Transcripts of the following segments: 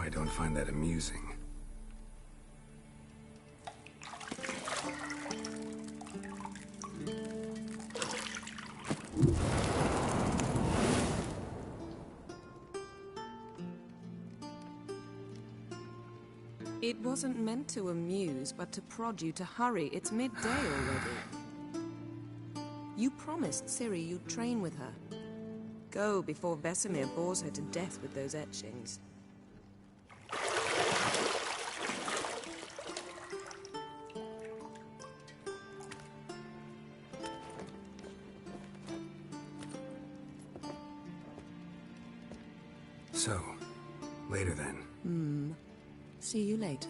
I don't find that amusing. It wasn't meant to amuse, but to prod you to hurry. It's midday already. You promised Ciri you'd train with her. Go before Vesemir bores her to death with those etchings. So, later then. See you later.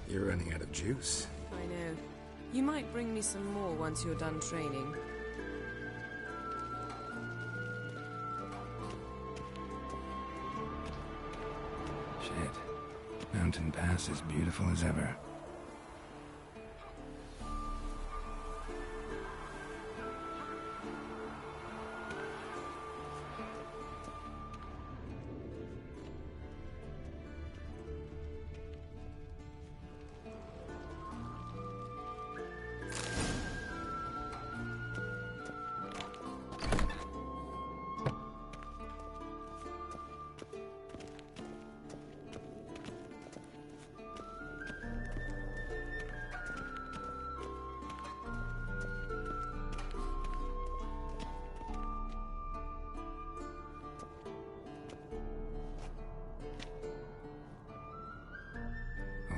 You're running out of juice. I know. You might bring me some more once you're done training. Shit. Mountain Pass is beautiful as ever.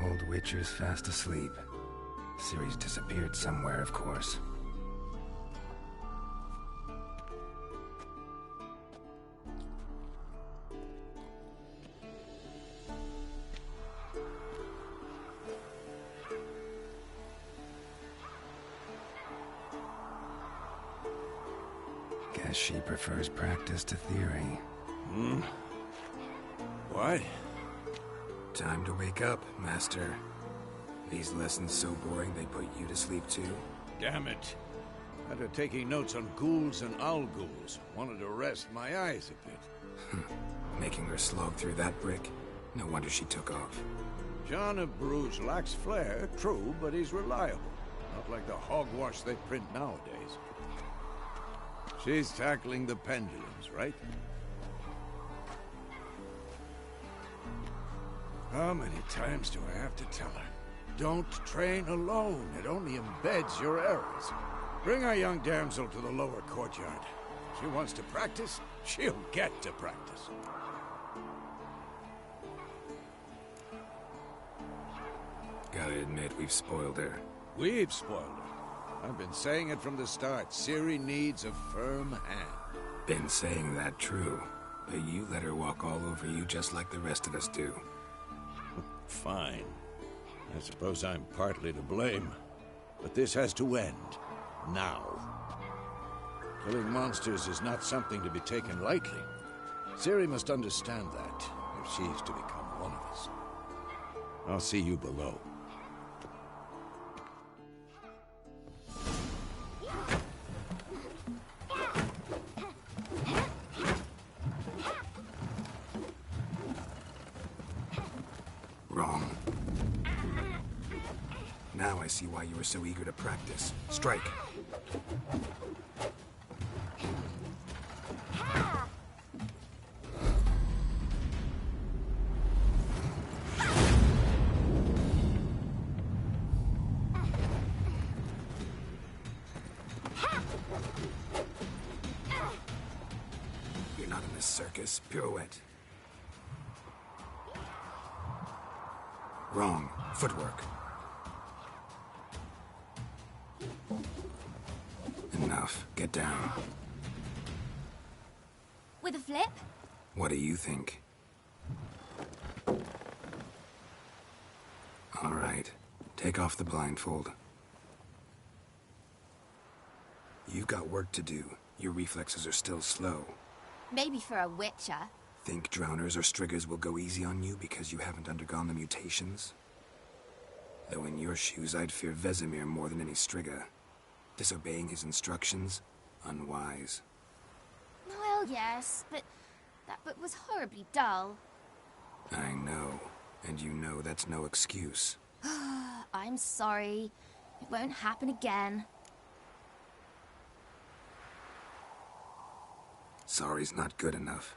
Old Witcher's fast asleep. Ciri's disappeared somewhere, of course. Guess she prefers practice to theory. Why? Time to wake up, Master. These lessons so boring they put you to sleep too? Damn it. After taking notes on ghouls and owl ghouls, wanted to rest my eyes a bit. Making her slog through that brick? No wonder she took off. John of Bruges lacks flair, true, but he's reliable. Not like the hogwash they print nowadays. She's tackling the pendulums, right? How many times do I have to tell her? Don't train alone. It only embeds your errors. Bring our young damsel to the lower courtyard. If she wants to practice, she'll get to practice. Gotta admit, we've spoiled her. We've spoiled her. I've been saying it from the start. Ciri needs a firm hand. Been saying that true, but you let her walk all over you just like the rest of us do. Fine. I suppose I'm partly to blame. But this has to end. Now. Killing monsters is not something to be taken lightly. Ciri must understand that, if she's to become one of us. I'll see you below. Wrong. Now I see why you were so eager to practice. Strike. Not in this circus. Pirouette. Wrong. Footwork. Enough. Get down. With a flip? What do you think? All right. Take off the blindfold. You've got work to do. Your reflexes are still slow. Maybe for a witcher. Think drowners or striggers will go easy on you because you haven't undergone the mutations? Though in your shoes, I'd fear Vesemir more than any strigger. Disobeying his instructions? Unwise. Well, yes, but that book was horribly dull. I know. And you know that's no excuse. I'm sorry. It won't happen again. Sorry's not good enough.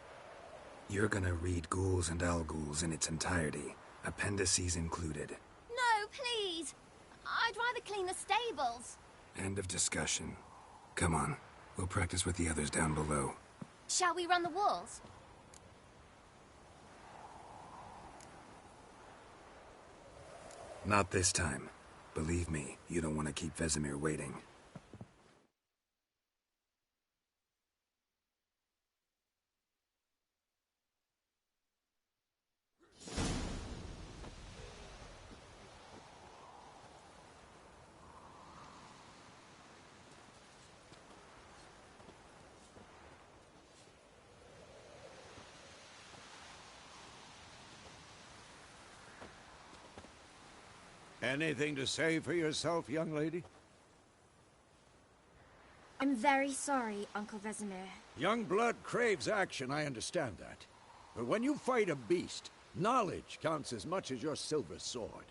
You're gonna read Ghouls and Al-Ghouls in its entirety, appendices included. No, please! I'd rather clean the stables. End of discussion. Come on, we'll practice with the others down below. Shall we run the walls? Not this time. Believe me, you don't want to keep Vesemir waiting. Anything to say for yourself, young lady? I'm very sorry, Uncle Vesemir. Young blood craves action, I understand that. But when you fight a beast, knowledge counts as much as your silver sword.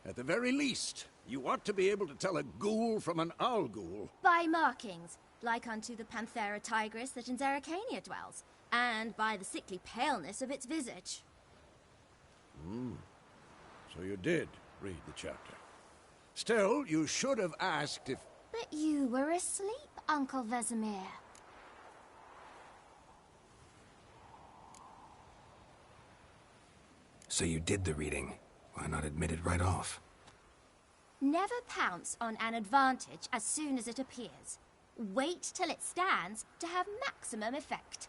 At the very least, you ought to be able to tell a ghoul from an Al-Ghul. By markings, like unto the Panthera tigris that in Zerrikania dwells, and by the sickly paleness of its visage. So you did read the chapter. Still, you should have asked if... But you were asleep, Uncle Vesemir. So you did the reading. Why not admit it right off? Never pounce on an advantage as soon as it appears. Wait till it stands to have maximum effect.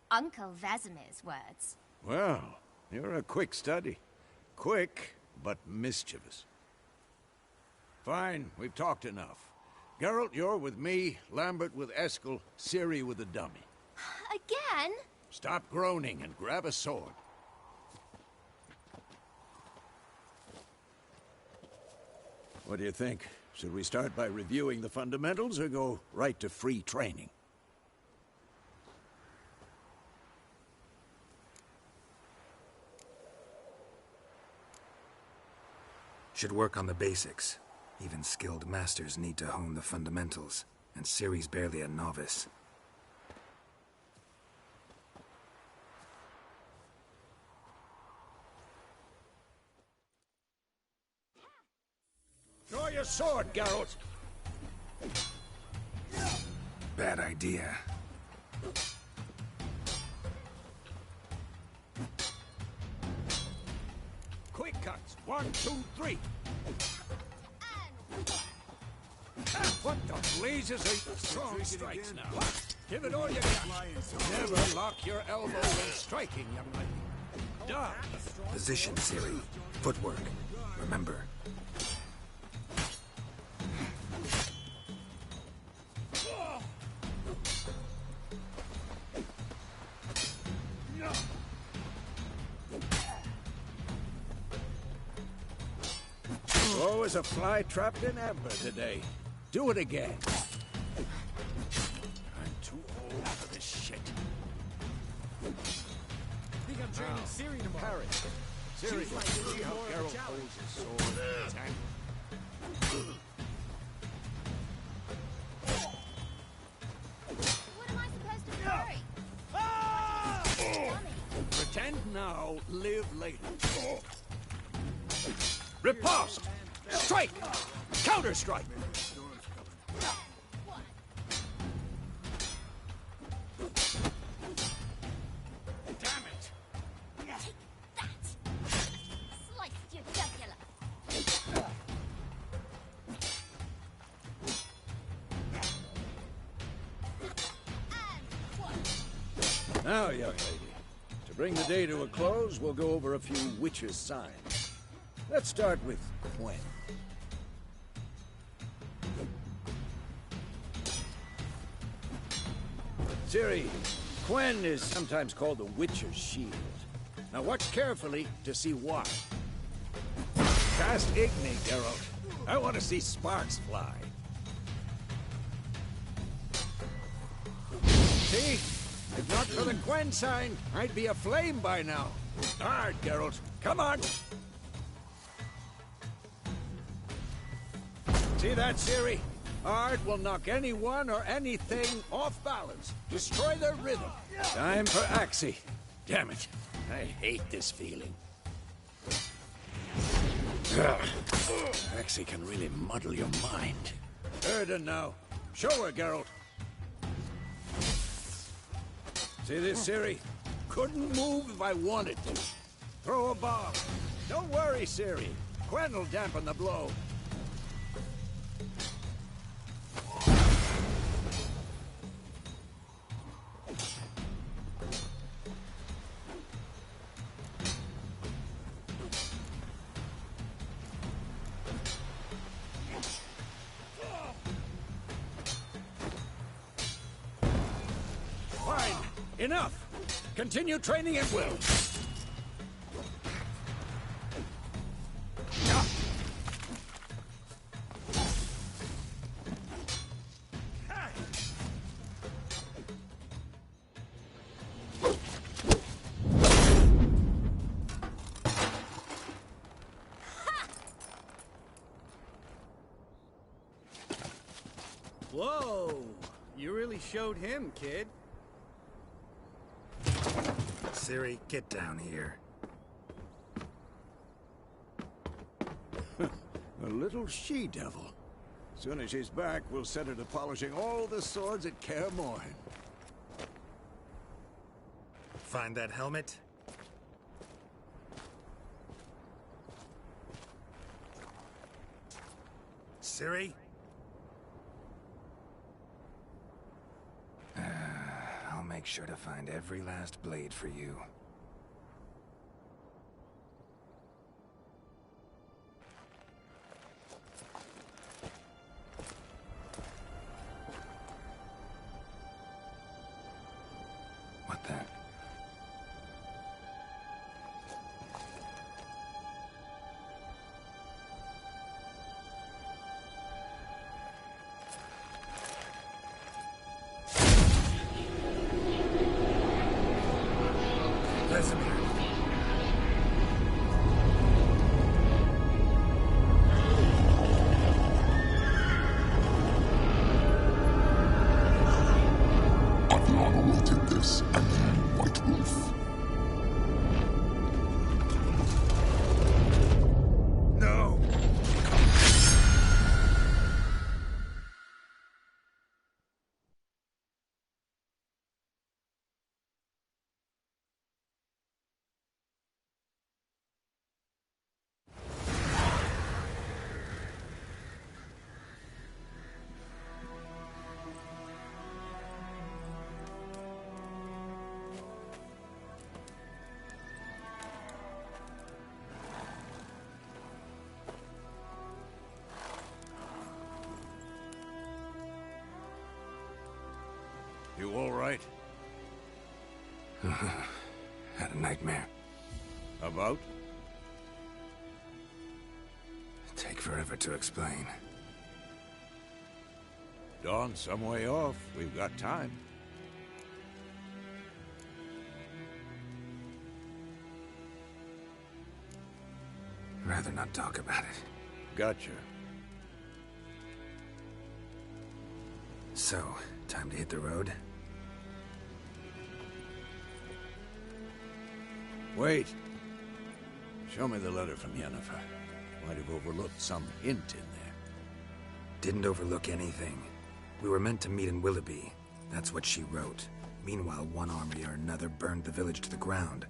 Uncle Vesemir's words. Well, you're a quick study. Quick, but mischievous. Fine, we've talked enough. Geralt, you're with me, Lambert with Eskel, Ciri with the dummy. Again? Stop groaning and grab a sword. What do you think? Should we start by reviewing the fundamentals or go right to free training? Should work on the basics. Even skilled masters need to hone the fundamentals, and Ciri's barely a novice. Draw your sword, Geralt! Bad idea. Quick cuts! 1, 2, 3! What the blazes are strong strikes now? Give it all you got. Never lock your elbow when striking, young lady. Done. Position, Ciri. Footwork. Remember. Always a fly trapped in amber today. Do it again. I'm too old for this shit. I think I'm training Ciri tomorrow. Harry. Ciri, see how Geralt holds his sword in his hand. What am I supposed to carry? Pretend now, live later. Riposte! Strike! Counter-strike! Now, young lady, to bring the day to a close, we'll go over a few witches' signs. Let's start with Quen. Ciri, Quen is sometimes called the Witcher's Shield. Now watch carefully to see why. Cast Igni, Geralt. I want to see sparks fly. See? If not for the Quen sign, I'd be aflame by now. Hard, Geralt. Come on! See that, Ciri? Art will knock anyone or anything off balance. Destroy their rhythm. Time for Axii. Damn it. I hate this feeling. Axii can really muddle your mind. Erden now. Show her, Geralt. See this, Ciri? Couldn't move if I wanted to. Throw a bomb. Don't worry, Ciri. Quen will dampen the blow. Fine. Enough. Continue training at will. Whoa! You really showed him, kid. Ciri, get down here. A little she-devil. Soon as she's back, we'll set her to polishing all the swords at Kaer Morhen. Find that helmet? Ciri? I'll make sure to find every last blade for you. What the? Vesemir. Adriana will take this, and you, White Wolf. No! You all right? Had a nightmare. About? Take forever to explain. Dawn's some way off. We've got time. Rather not talk about it. Gotcha. So, time to hit the road? Wait. Show me the letter from Yennefer. Might have overlooked some hint in there. Didn't overlook anything. We were meant to meet in Willoughby. That's what she wrote. Meanwhile, one army or another burned the village to the ground.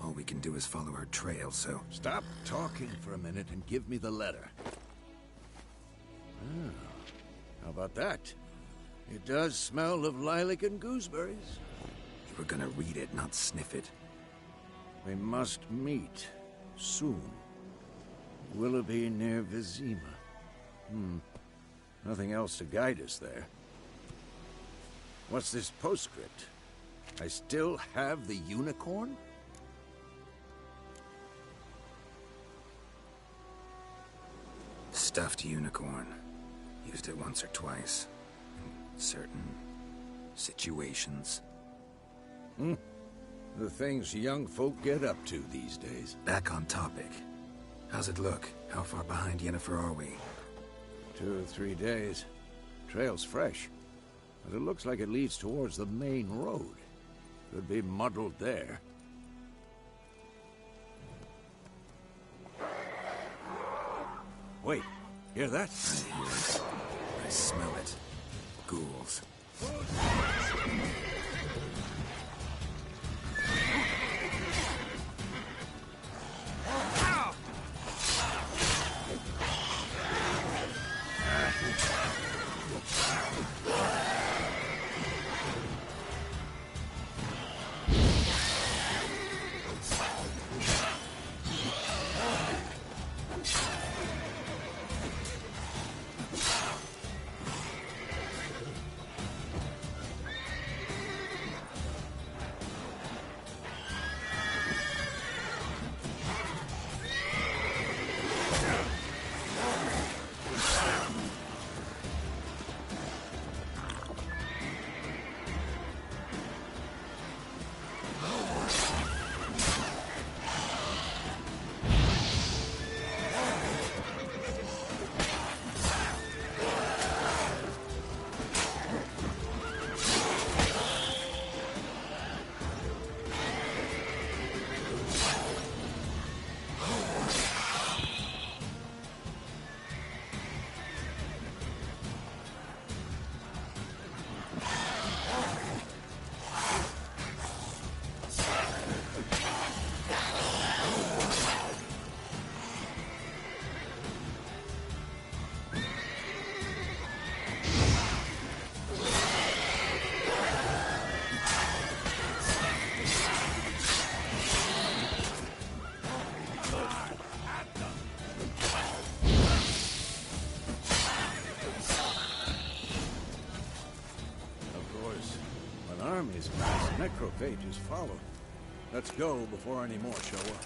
All we can do is follow her trail, so... Stop talking for a minute and give me the letter. Ah, how about that? It does smell of lilac and gooseberries. We're gonna read it, not sniff it. We must meet. Soon. Willoughby near Vizima. Nothing else to guide us there. What's this postscript? I still have the unicorn? Stuffed unicorn. Used it once or twice. In certain situations. The things young folk get up to these days. Back on topic. How's it look? How far behind Yennefer are we? 2 or 3 days. Trail's fresh. But it looks like it leads towards the main road. Could be muddled there. Wait, hear that? I hear it. I smell it. Ghouls. Necrophages follow. Let's go before any more show up.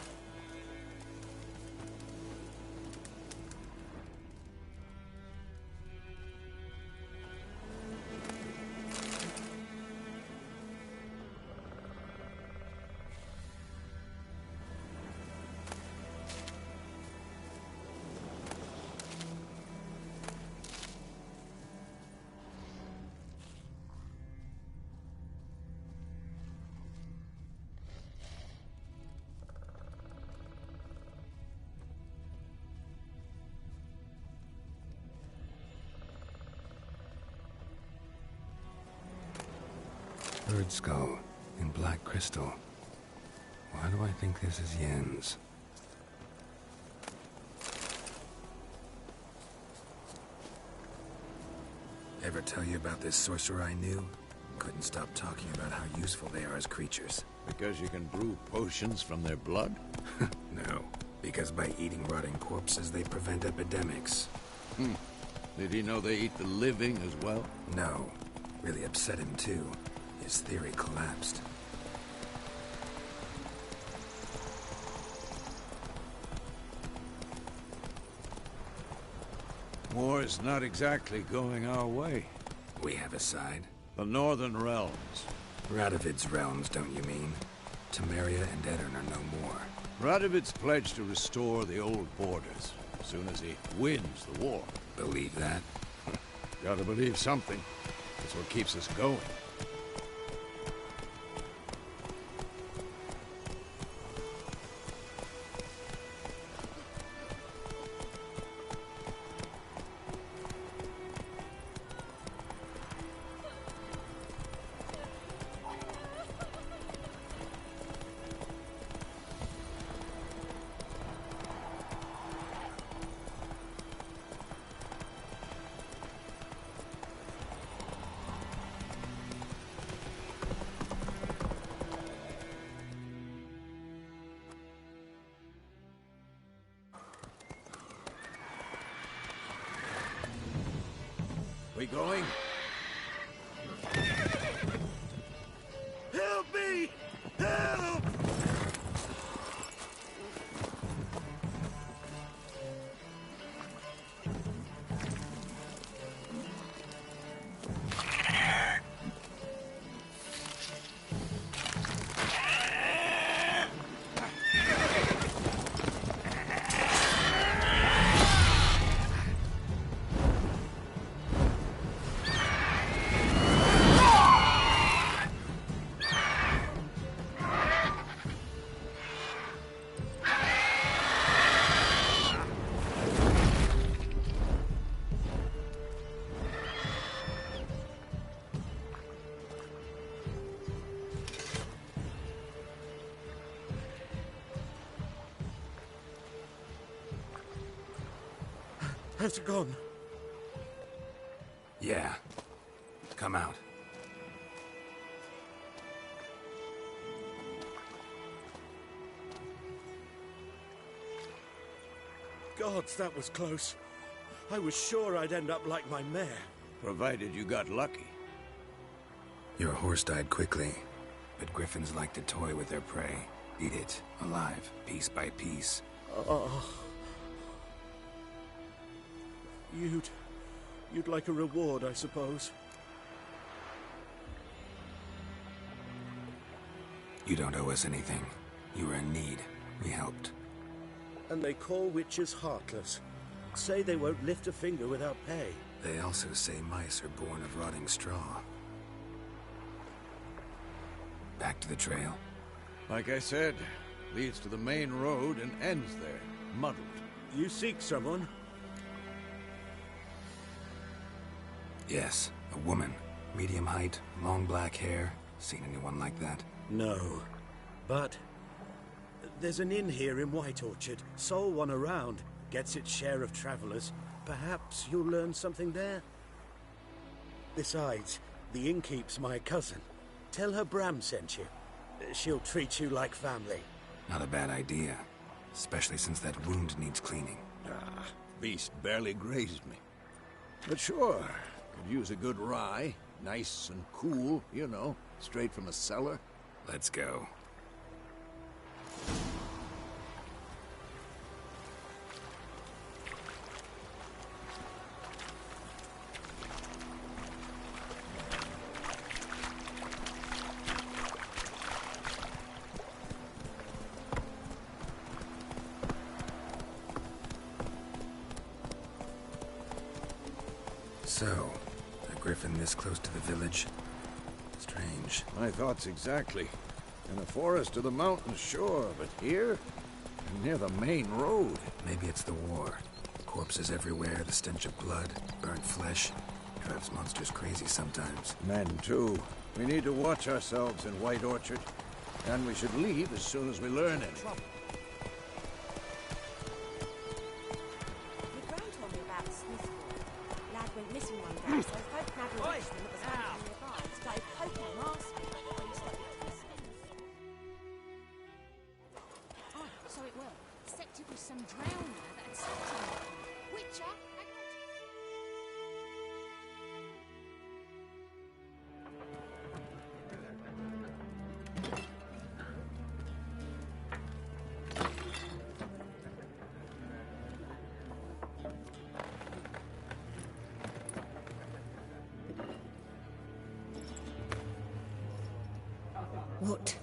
Bird skull in black crystal. Why do I think this is Yen's? Ever tell you about this sorcerer I knew? Couldn't stop talking about how useful they are as creatures. Because you can brew potions from their blood? No, because by eating rotting corpses, they prevent epidemics. Did he know they eat the living as well? No. Really upset him, too. His theory collapsed. War is not exactly going our way. We have a side. The Northern Realms. Radovid's realms, don't you mean? Temeria and Edirn are no more. Radovid's pledged to restore the old borders as soon as he wins the war. Believe that? Gotta believe something. That's what keeps us going. We going? Help me! Help! Has it gone? Yeah. Come out. Gods, that was close. I was sure I'd end up like my mare. Provided you got lucky. Your horse died quickly, but griffins like to toy with their prey. Eat it, alive, piece by piece. Oh. You'd like a reward, I suppose. You don't owe us anything. You were in need. We helped. And they call witches heartless. Say they won't lift a finger without pay. They also say mice are born of rotting straw. Back to the trail. Like I said, leads to the main road and ends there, muddled. You seek someone? Yes, a woman. Medium height, long black hair. Seen anyone like that? No. But there's an inn here in White Orchard. Sole one around. Gets its share of travelers. Perhaps you'll learn something there? Besides, the innkeep's my cousin. Tell her Bram sent you. She'll treat you like family. Not a bad idea. Especially since that wound needs cleaning. Beast barely grazed me. But sure, could use a good rye. Nice and cool, you know, straight from a cellar. Let's go. So, a griffin this close to the village? Strange. My thoughts exactly. In a forest or the mountains, sure, but here? Near the main road. Maybe it's the war. Corpses everywhere, the stench of blood, burnt flesh. Drives monsters crazy sometimes. Men, too. We need to watch ourselves in White Orchard. And we should leave as soon as we learn anything. My gran told me about Smithfield. Lad went missing one day, so folk nagging watched him at the time nearby. Started poking him, asking him when he stepped into the sins. Oh, so it were. Except it was some drowner that had stepped in. Witcher, hang on to... What?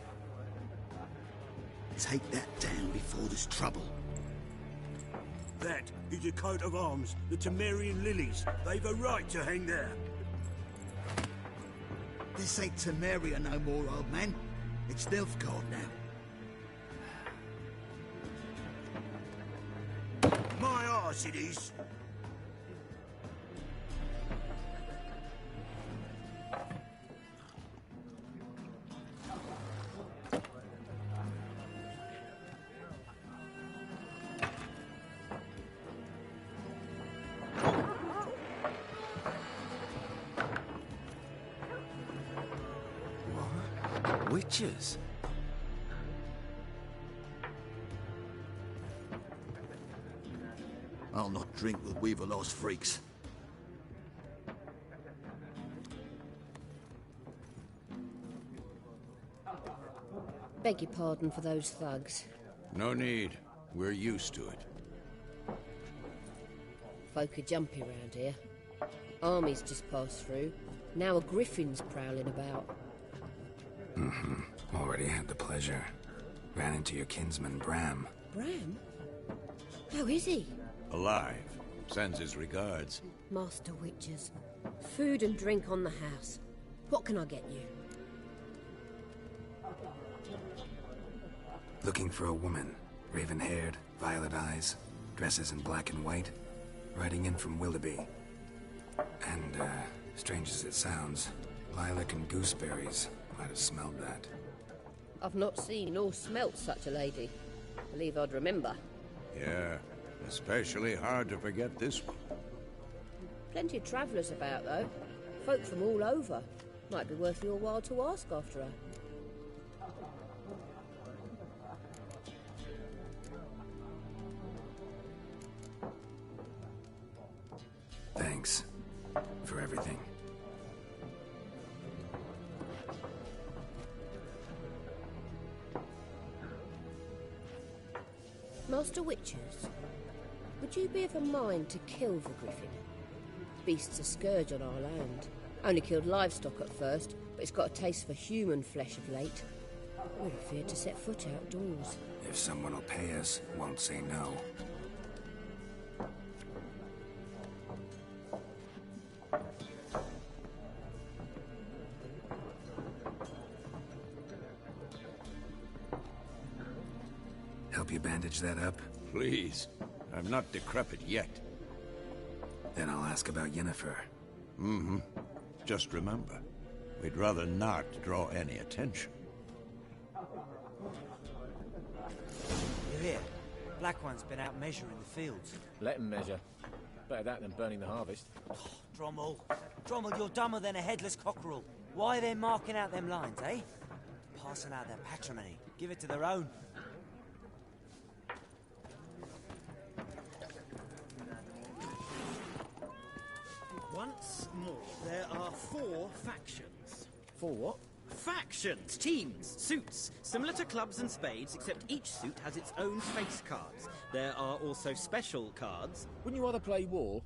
Take that down before there's trouble. That is a coat of arms, the Temerian lilies. They've a right to hang there. This ain't Temeria no more, old man. It's Nilfgaard now. My arse it is. Witches? I'll not drink with Weaver lost freaks. Beg your pardon for those thugs. No need. We're used to it. Folk are jumpy around here. Armies just passed through. Now a griffin's prowling about. Already had the pleasure. Ran into your kinsman, Bram. Bram? How is he? Alive. Sends his regards. Master Witchers. Food and drink on the house. What can I get you? Looking for a woman. Raven-haired, violet eyes, dresses in black and white. Riding in from Willoughby. And, strange as it sounds, lilac and gooseberries. Might have smelled that. I've not seen nor smelt such a lady. Believe I'd remember. Yeah, especially hard to forget this one. Plenty of travellers about, though. Folk from all over. Might be worth your while to ask after her. Thanks. For everything. Master Witchers, would you be of a mind to kill the griffin? Beast's a scourge on our land. Only killed livestock at first, but it's got a taste for human flesh of late. We're afraid to set foot outdoors. If someone will pay us, won't say no. Help you bandage that up? Please. I'm not decrepit yet. Then I'll ask about Yennefer. Just remember, we'd rather not draw any attention. You hear? Black One's been out measuring the fields. Let him measure. Better that than burning the harvest. Drommel. Drommel, you're dumber than a headless cockerel. Why are they marking out them lines, eh? Passing out their patrimony. Give it to their own. Once more, there are 4 factions. 4 what? Factions, teams, suits, similar to clubs and spades, except each suit has its own face cards. There are also special cards. Wouldn't you rather play war?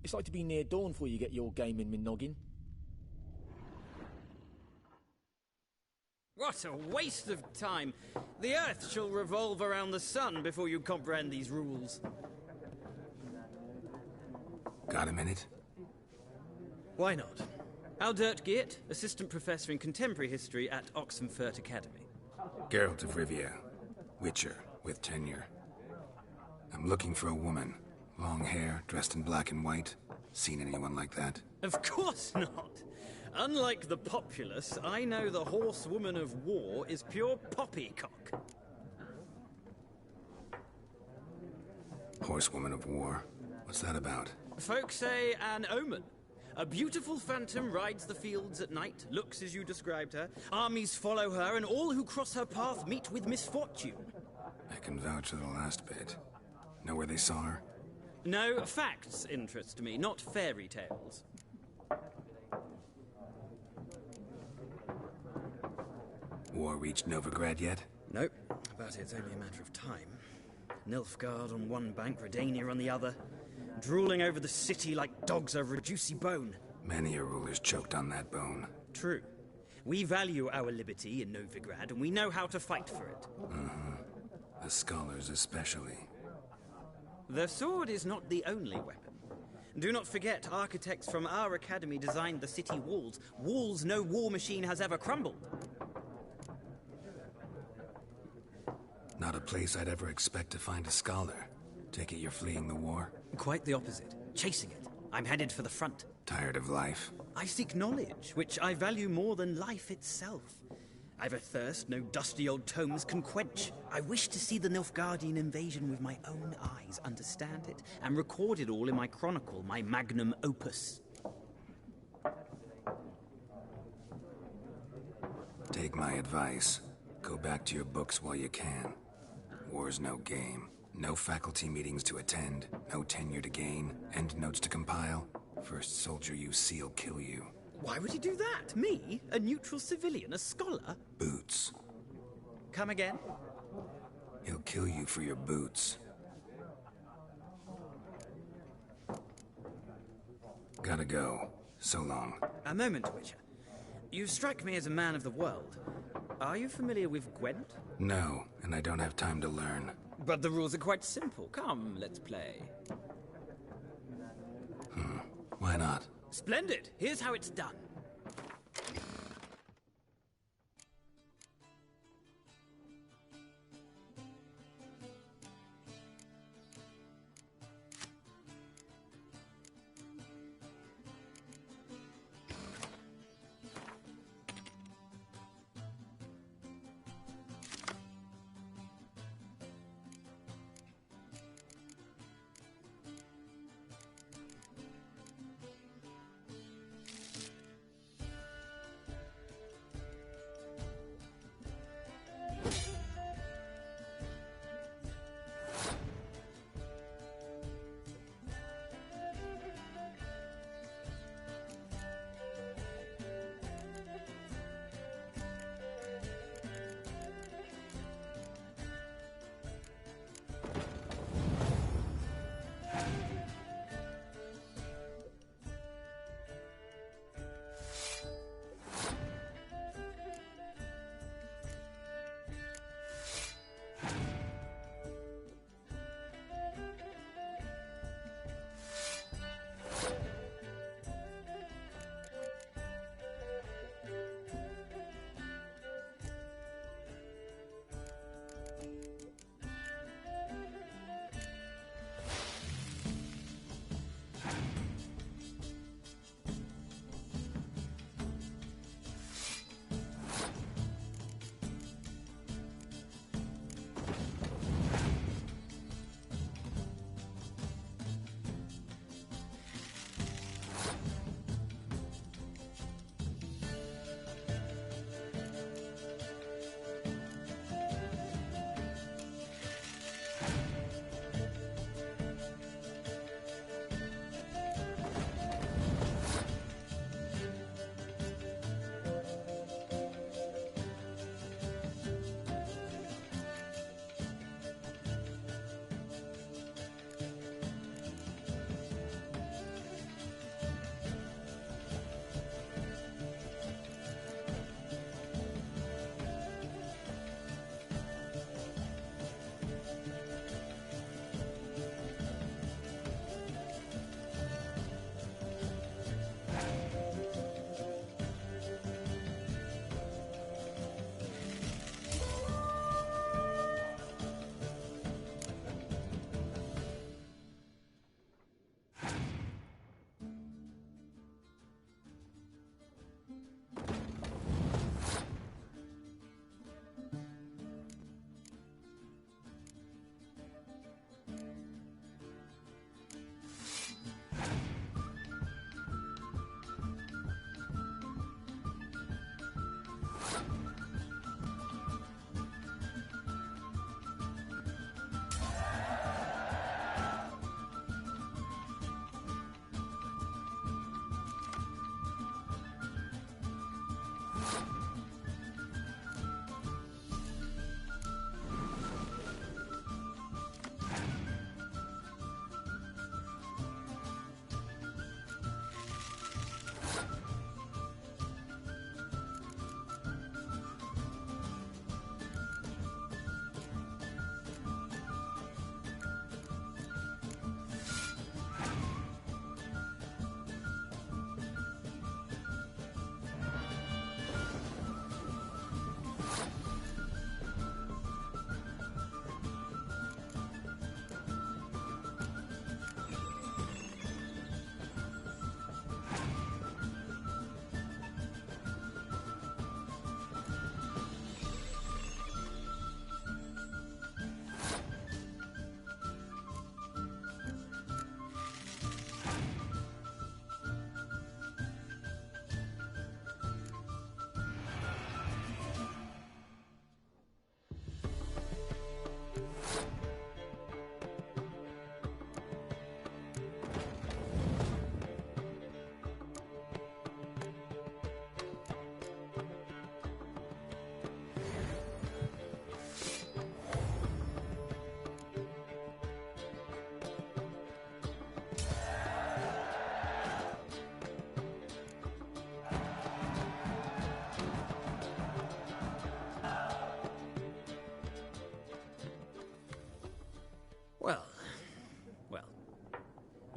It's like to be near dawn before you get your game in noggin. What a waste of time! The Earth shall revolve around the sun before you comprehend these rules. Got a minute? Why not? Aldert Geert, Assistant Professor in Contemporary History at Oxenfurt Academy. Geralt of Rivia. Witcher, with tenure. I'm looking for a woman. Long hair, dressed in black and white. Seen anyone like that? Of course not! Unlike the populace, I know the horsewoman of war is pure poppycock. Horsewoman of war? What's that about? Folk say an omen. A beautiful phantom rides the fields at night, looks as you described her. Armies follow her, and all who cross her path meet with misfortune. I can vouch for the last bit. Know where they saw her? No, facts interest me, not fairy tales. War reached Novigrad yet? Nope, but it's only a matter of time. Nilfgaard on one bank, Redania on the other. Drooling over the city like dogs over a juicy bone. Many a ruler's choked on that bone. True. We value our liberty in Novigrad, and we know how to fight for it. The scholars especially. The sword is not the only weapon. Do not forget, architects from our academy designed the city walls. Walls no war machine has ever crumbled. Not a place I'd ever expect to find a scholar. Take it you're fleeing the war? Quite the opposite. Chasing it. I'm headed for the front. Tired of life? I seek knowledge, which I value more than life itself. I've a thirst no dusty old tomes can quench. I wish to see the Nilfgaardian invasion with my own eyes, understand it, and record it all in my chronicle, my magnum opus. Take my advice. Go back to your books while you can. War's no game. No faculty meetings to attend, no tenure to gain, end notes to compile. First soldier you see'll kill you. Why would he do that? Me? A neutral civilian? A scholar? Boots. Come again? He'll kill you for your boots. Gotta go. So long. A moment, Witcher. You strike me as a man of the world. Are you familiar with Gwent? No, and I don't have time to learn. But the rules are quite simple. Come, let's play. Why not? Splendid! Here's how it's done.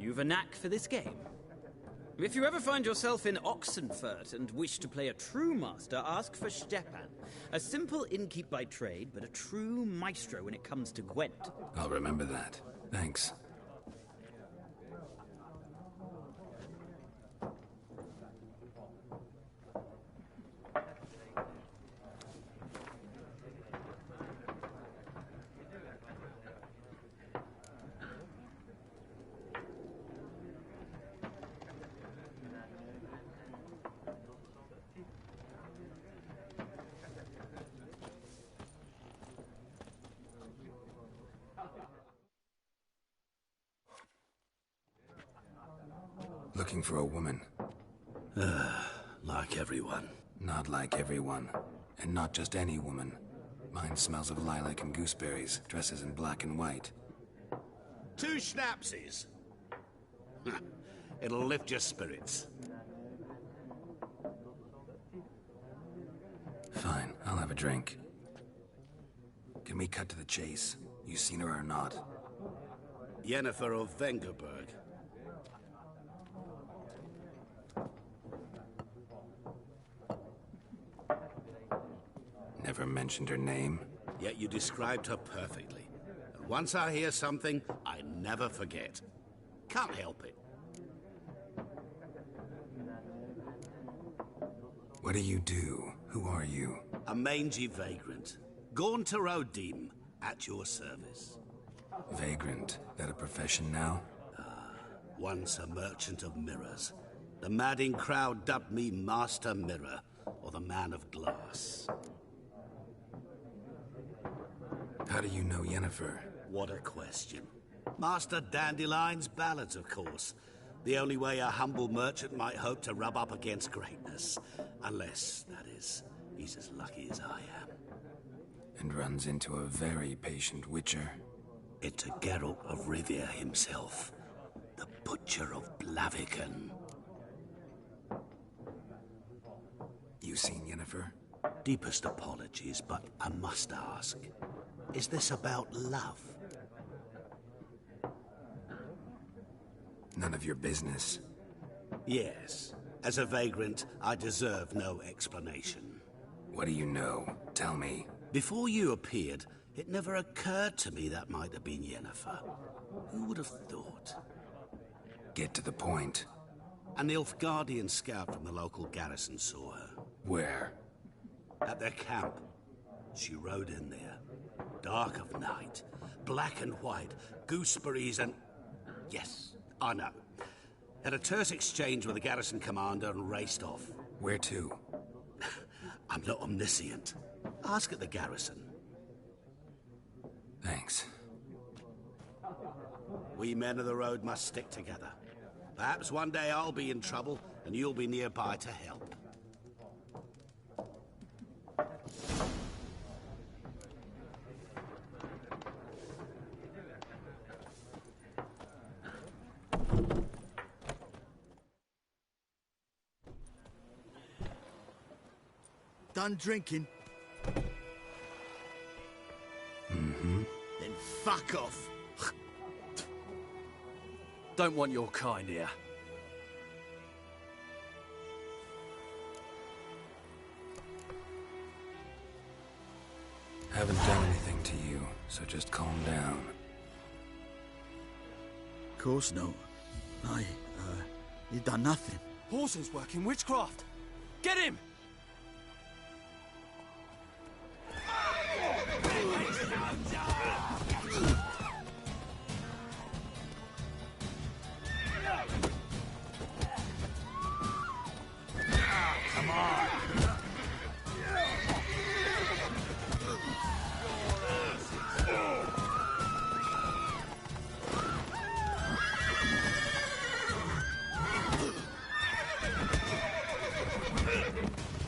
you've a knack for this game. If you ever find yourself in Oxenfurt and wish to play a true master, ask for Stepan. A simple innkeep by trade, but a true maestro when it comes to Gwent. I'll remember that. Thanks. Looking for a woman. Like everyone. Not like everyone. And not just any woman. Mine smells of lilac and gooseberries, dresses in black and white. 2 schnapsies. It'll lift your spirits. Fine, I'll have a drink. Can we cut to the chase? You seen her or not? Yennefer of Vengerberg. Never mentioned her name? Yet you described her perfectly. And once I hear something, I never forget. Can't help it. What do you do? Who are you? A mangy vagrant. Gone to Rodim, at your service. Vagrant? That a profession now? Once a merchant of mirrors. The madding crowd dubbed me Master Mirror, or the Man of Glass. How do you know Yennefer? What a question. Master Dandelion's ballads, of course. The only way a humble merchant might hope to rub up against greatness. Unless, that is, he's as lucky as I am. And runs into a very patient witcher. It's a Geralt of Rivia himself. The Butcher of Blaviken. You seen Yennefer? Deepest apologies, but I must ask. Is this about love? None of your business. Yes. As a vagrant, I deserve no explanation. What do you know? Tell me. Before you appeared, it never occurred to me that might have been Yennefer. Who would have thought? Get to the point. A Nilfgaardian scout from the local garrison saw her. Where? At their camp. She rode in there. Dark of night. Black and white. Gooseberries and... Yes, I know. Had a terse exchange with the garrison commander and raced off. Where to? I'm not omniscient. Ask at the garrison. Thanks. We men of the road must stick together. Perhaps one day I'll be in trouble and you'll be nearby to help. Done drinking? Mm-hmm. Then fuck off. Don't want your kind here. Haven't done anything to you, so just calm down. Of course not. You done nothing. Horses working witchcraft. Get him! Come on!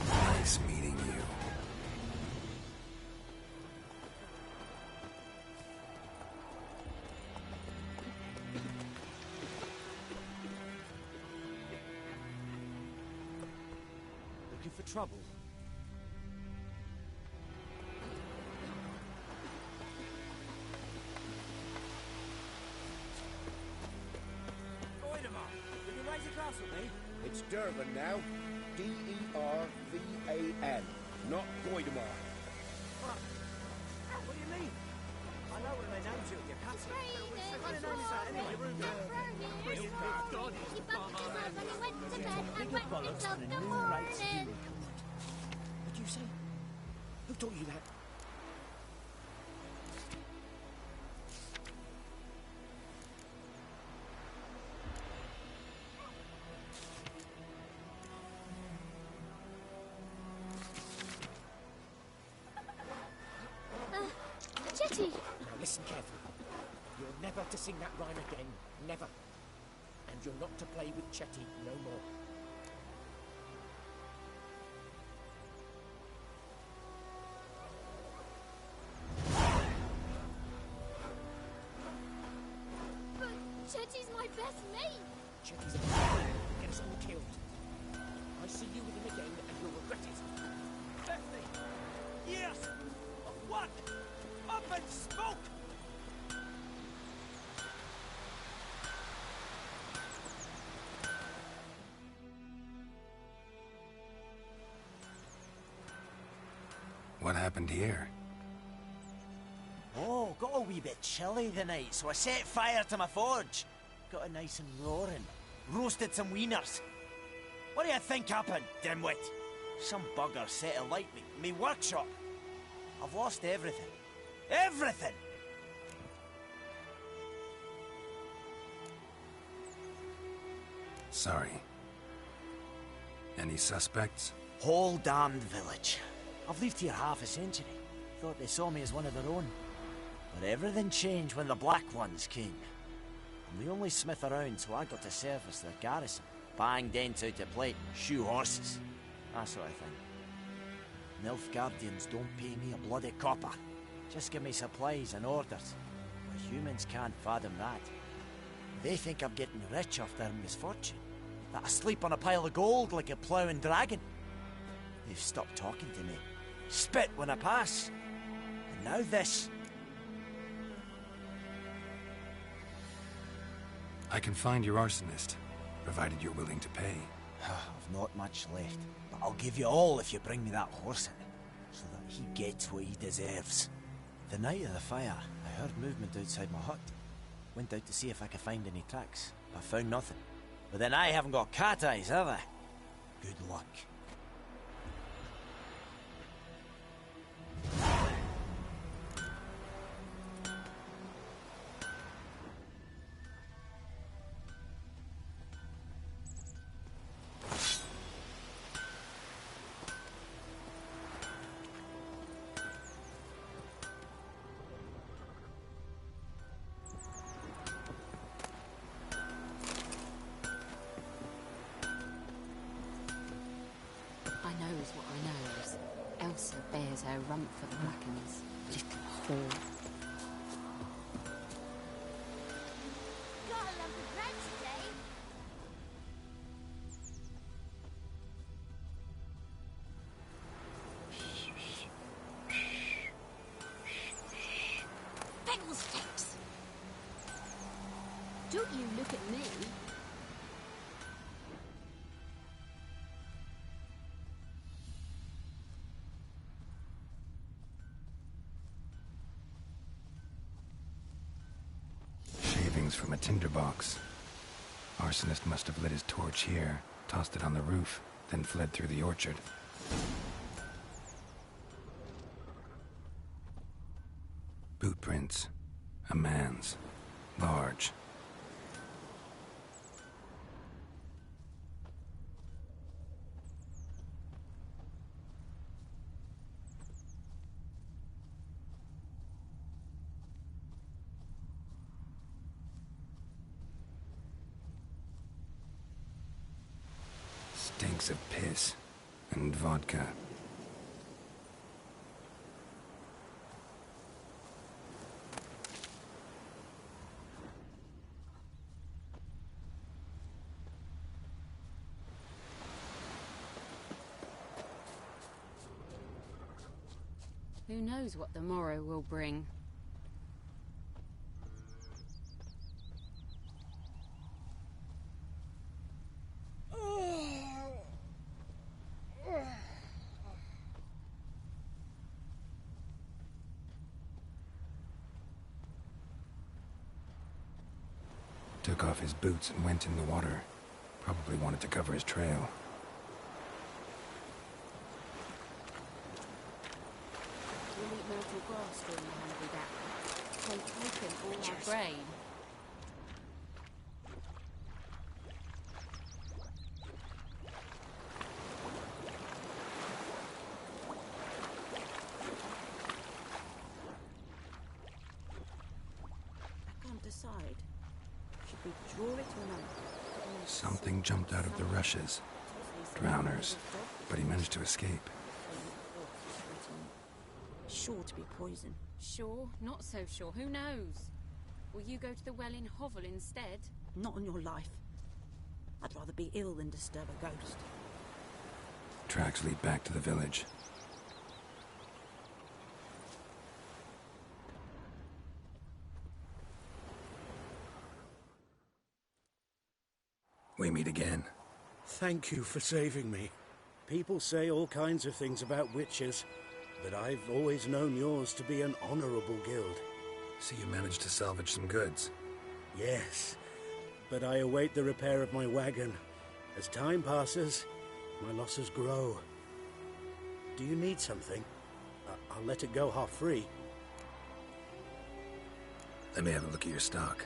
Nice meeting you. Looking for trouble? now. D-E-R-V-A-N, not Voidemar. What do you mean? I know what their names are, you cuts. What kind of name is that anyway? Bigger bollocks than a new race unit. What'd you say? Who taught you that? Chetty! Now listen carefully. You're never to sing that rhyme again. Never. And you're not to play with Chetty no more. But Chetty's my best mate! Chetty's a bad man. Get us all killed. I see you with him again and you'll regret it. Bethany! Yes! Of what? Up in smoke! What happened here? Oh, got a wee bit chilly tonight, so I set fire to my forge. Got it nice and roaring. Roasted some wieners. What do you think happened, dimwit? Some bugger set alight me workshop. I've lost everything. Everything! Sorry. Any suspects? Whole damned village. I've lived here half a century. Thought they saw me as one of their own. But everything changed when the Black Ones came. I'm the only smith around, so I got to service their garrison. Bang dents out of plate, shoe horses. That sort of thing. Nilfgaardians don't pay me a bloody copper. Just give me supplies and orders. But humans can't fathom that. They think I'm getting rich off their misfortune. That I sleep on a pile of gold like a ploughing dragon. They've stopped talking to me. Spit when I pass. And now this. I can find your arsonist, provided you're willing to pay. I've not much left, but I'll give you all if you bring me that horse in, so that he gets what he deserves. The night of the fire, I heard movement outside my hut. Went out to see if I could find any tracks, but found nothing. But then I haven't got cat eyes, have I? Good luck. I knows what I knows. Elsa bears her rump for the Blackens. Little whore. Got a lump of bread today. Fiddlesticks! Don't you look at me. Shavings from a tinderbox. Arsonist must have lit his torch here, tossed it on the roof, then fled through the orchard. Boot prints. A man's. Large. Stinks of piss and vodka. Who knows what the morrow will bring? took off his boots and went in the water. Probably wanted to cover his trail. We'll eat myrtle grass during the hungry gap. Take open all our grain. I can't decide. Should we draw it or not? Something jumped out of the rushes. Drowners. But he managed to escape. Sure to be poison. Sure, not so sure. Who knows? Will you go to the well in Hovel instead? Not on your life. I'd rather be ill than disturb a ghost. Tracks lead back to the village. We meet again. Thank you for saving me. People say all kinds of things about witches, but I've always known yours to be an honorable guild. So you managed to salvage some goods? Yes, but I await the repair of my wagon. As time passes, my losses grow. Do you need something? I'll let it go half-free. Let me have a look at your stock.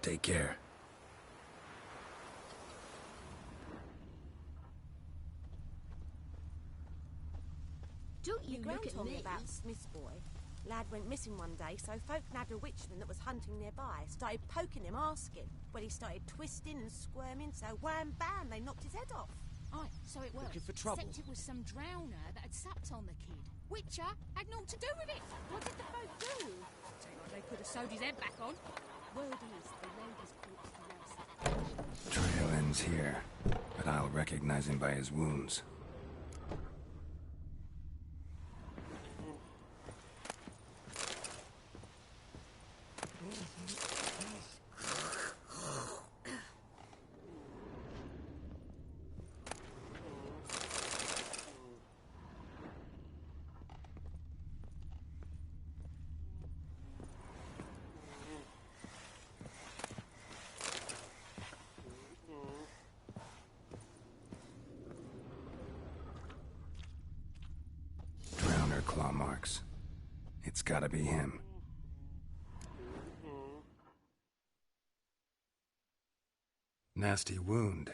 Take care. Don't you look at me about Smith's boy. Lad went missing one day, so folk nabbed a witchman that was hunting nearby. Started poking him, asking. Well, he started twisting and squirming, so wham bam, they knocked his head off. Aye, so it was. Looking for trouble? Except it was some drowner that had supped on the kid. Witcher had naught to do with it. What did the folk do? Tell you what, they could have sewed his head back on. Word is, they laid his corpse to rest. Trail ends here, but I'll recognize him by his wounds. Claw marks. It's gotta be him. Nasty wound.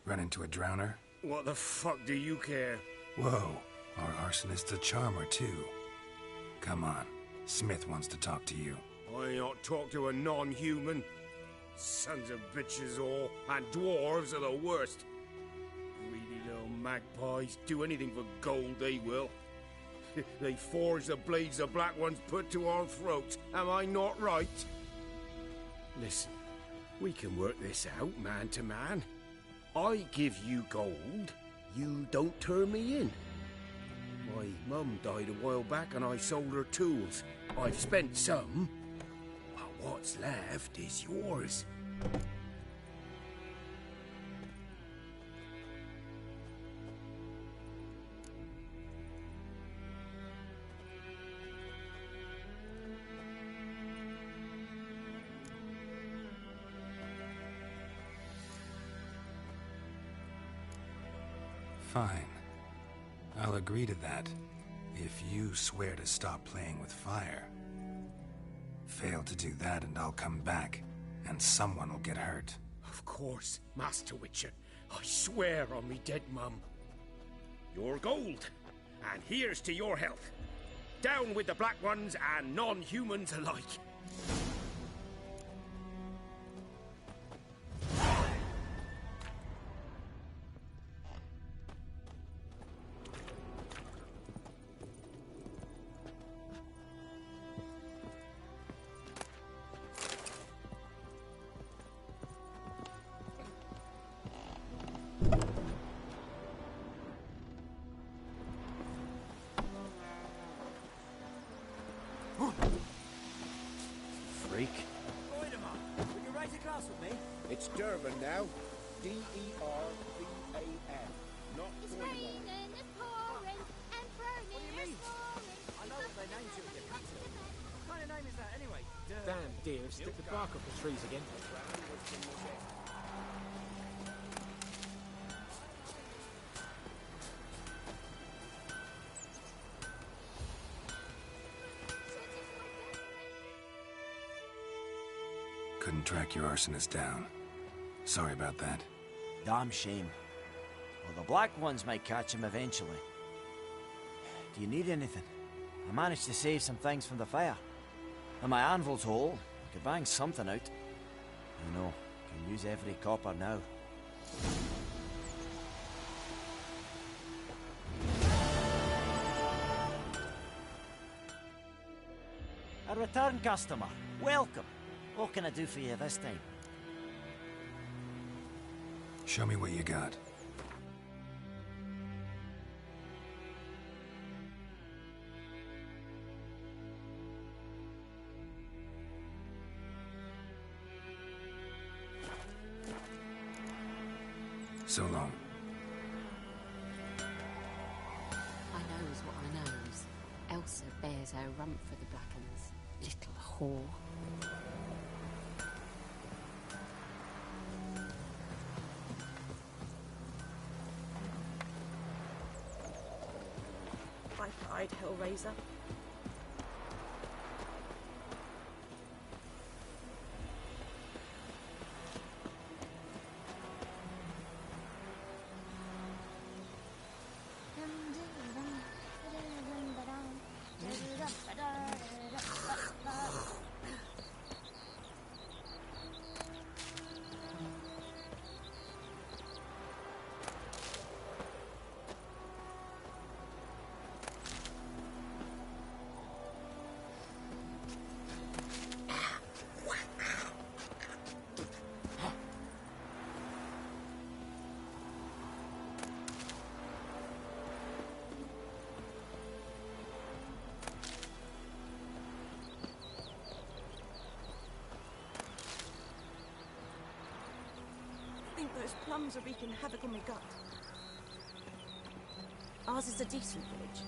Run into a drowner? What the fuck do you care? Whoa, our arsonist's a charmer too. Come on, Smith wants to talk to you. I ain't talk to a non-human. Sons of bitches all, and dwarves are the worst. Greedy little magpies, do anything for gold, they will. They forge the blades the Black Ones put to our throats. Am I not right? Listen, we can work this out man to man. I give you gold, you don't turn me in. My mum died a while back and I sold her tools. I've spent some, but what's left is yours. Fine. I'll agree to that, if you swear to stop playing with fire. Fail to do that and I'll come back, and someone will get hurt. Of course, Master Witcher. I swear on me dead mum. Your gold, and here's to your health. Down with the Black Ones and non-humans alike. Freak. Voidemar, would you raise a glass with me? It's Durban now. D-E-R-B-A-N. Not It's Voidemar. raining, it's pouring, and burning, What do you mean? it's pouring. I know what they named you at your castle. What kind of name is that anyway? Damn, dear, stick the bark off the trees again. Couldn't track your arsonist down. Sorry about that. Damn shame. Well, the Black Ones might catch him eventually. Do you need anything? I managed to save some things from the fire. And my anvil's whole. I could bang something out. I know, can use every copper now. A return customer. Welcome. What can I do for you this time? Show me what you got. So long. I knows what I knows. Elsa bears her rump for the Blackens. Little whore. Bright-eyed Hellraiser. I think those plums are wreaking havoc on my gut. Ours is a decent village.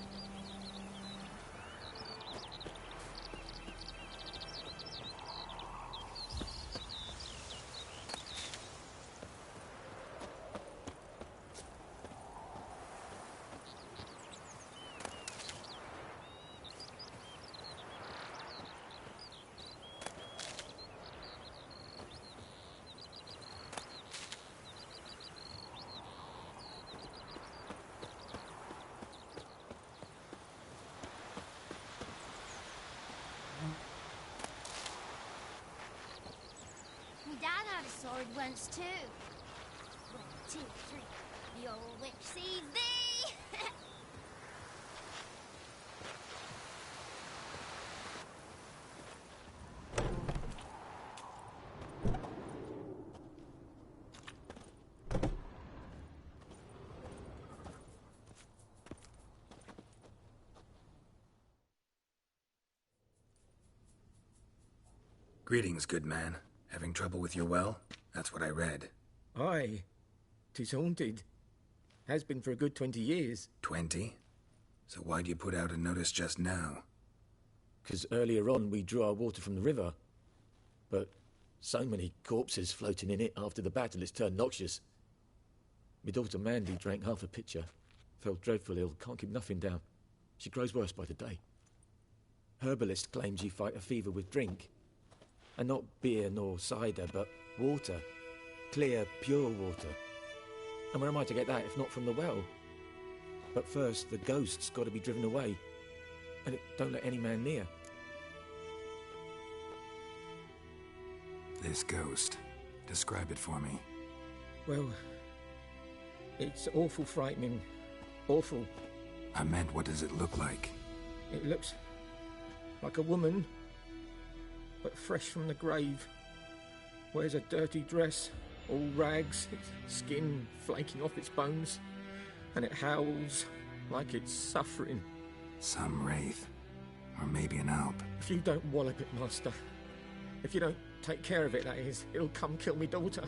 horrid ones too. 1, 2, 3. The old witch sees thee! Greetings, good man. Having trouble with your well? That's what I read. Aye. 'Tis haunted. Has been for a good 20 years. 20? So why'd you put out a notice just now? 'Cause earlier on we drew our water from the river. But so many corpses floating in it after the battle it's turned noxious. My daughter Mandy drank half a pitcher. Fell dreadful ill, can't keep nothing down. She grows worse by the day. Herbalist claims you fight a fever with drink. And not beer nor cider, but water. Clear, pure water. And where am I to get that if not from the well? But first, the ghost's got to be driven away. And it don't let any man near. This ghost. Describe it for me. Well, it's awful frightening. Awful. I meant, what does it look like? It looks like a woman, but fresh from the grave. Wears a dirty dress, all rags, its skin flaking off its bones, and it howls like it's suffering. Some wraith. Or maybe an alp. If you don't wallop it, Master, if you don't take care of it, that is, it'll come kill me daughter.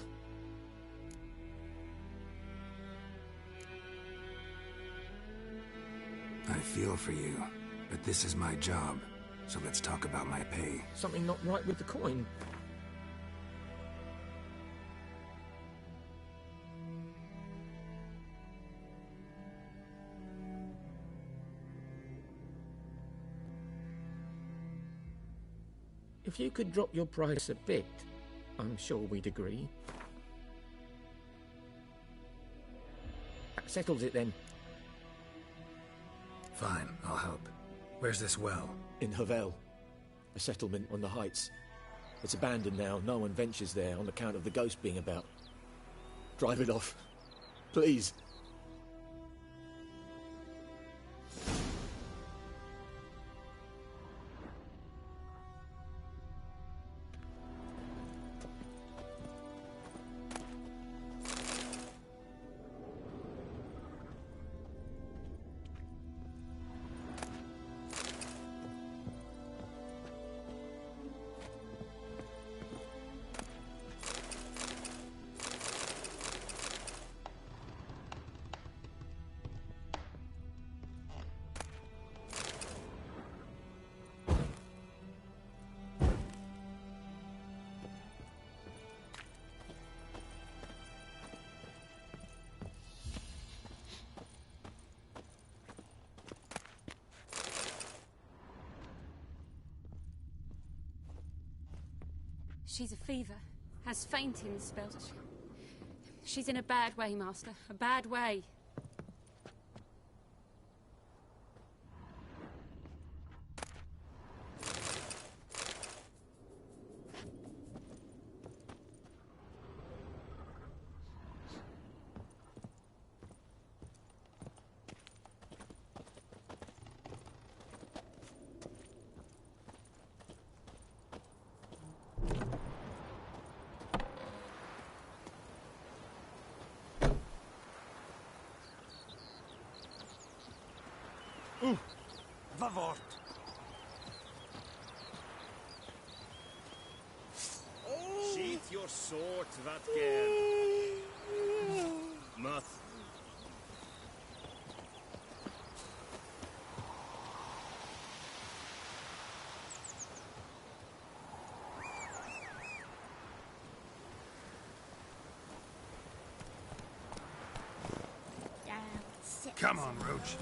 I feel for you, but this is my job, so let's talk about my pay. Something not right with the coin. If you could drop your price a bit, I'm sure we'd agree. That settles it then. Fine, I'll help. Where's this well? In Havel, a settlement on the heights. It's abandoned now. No one ventures there on account of the ghost being about. Drive it off, please. She's a fever. Has fainting spells. She's in a bad way, Master. A bad way. Vavort. Sheath your sword, Vatger. Muth. Come on, Roach.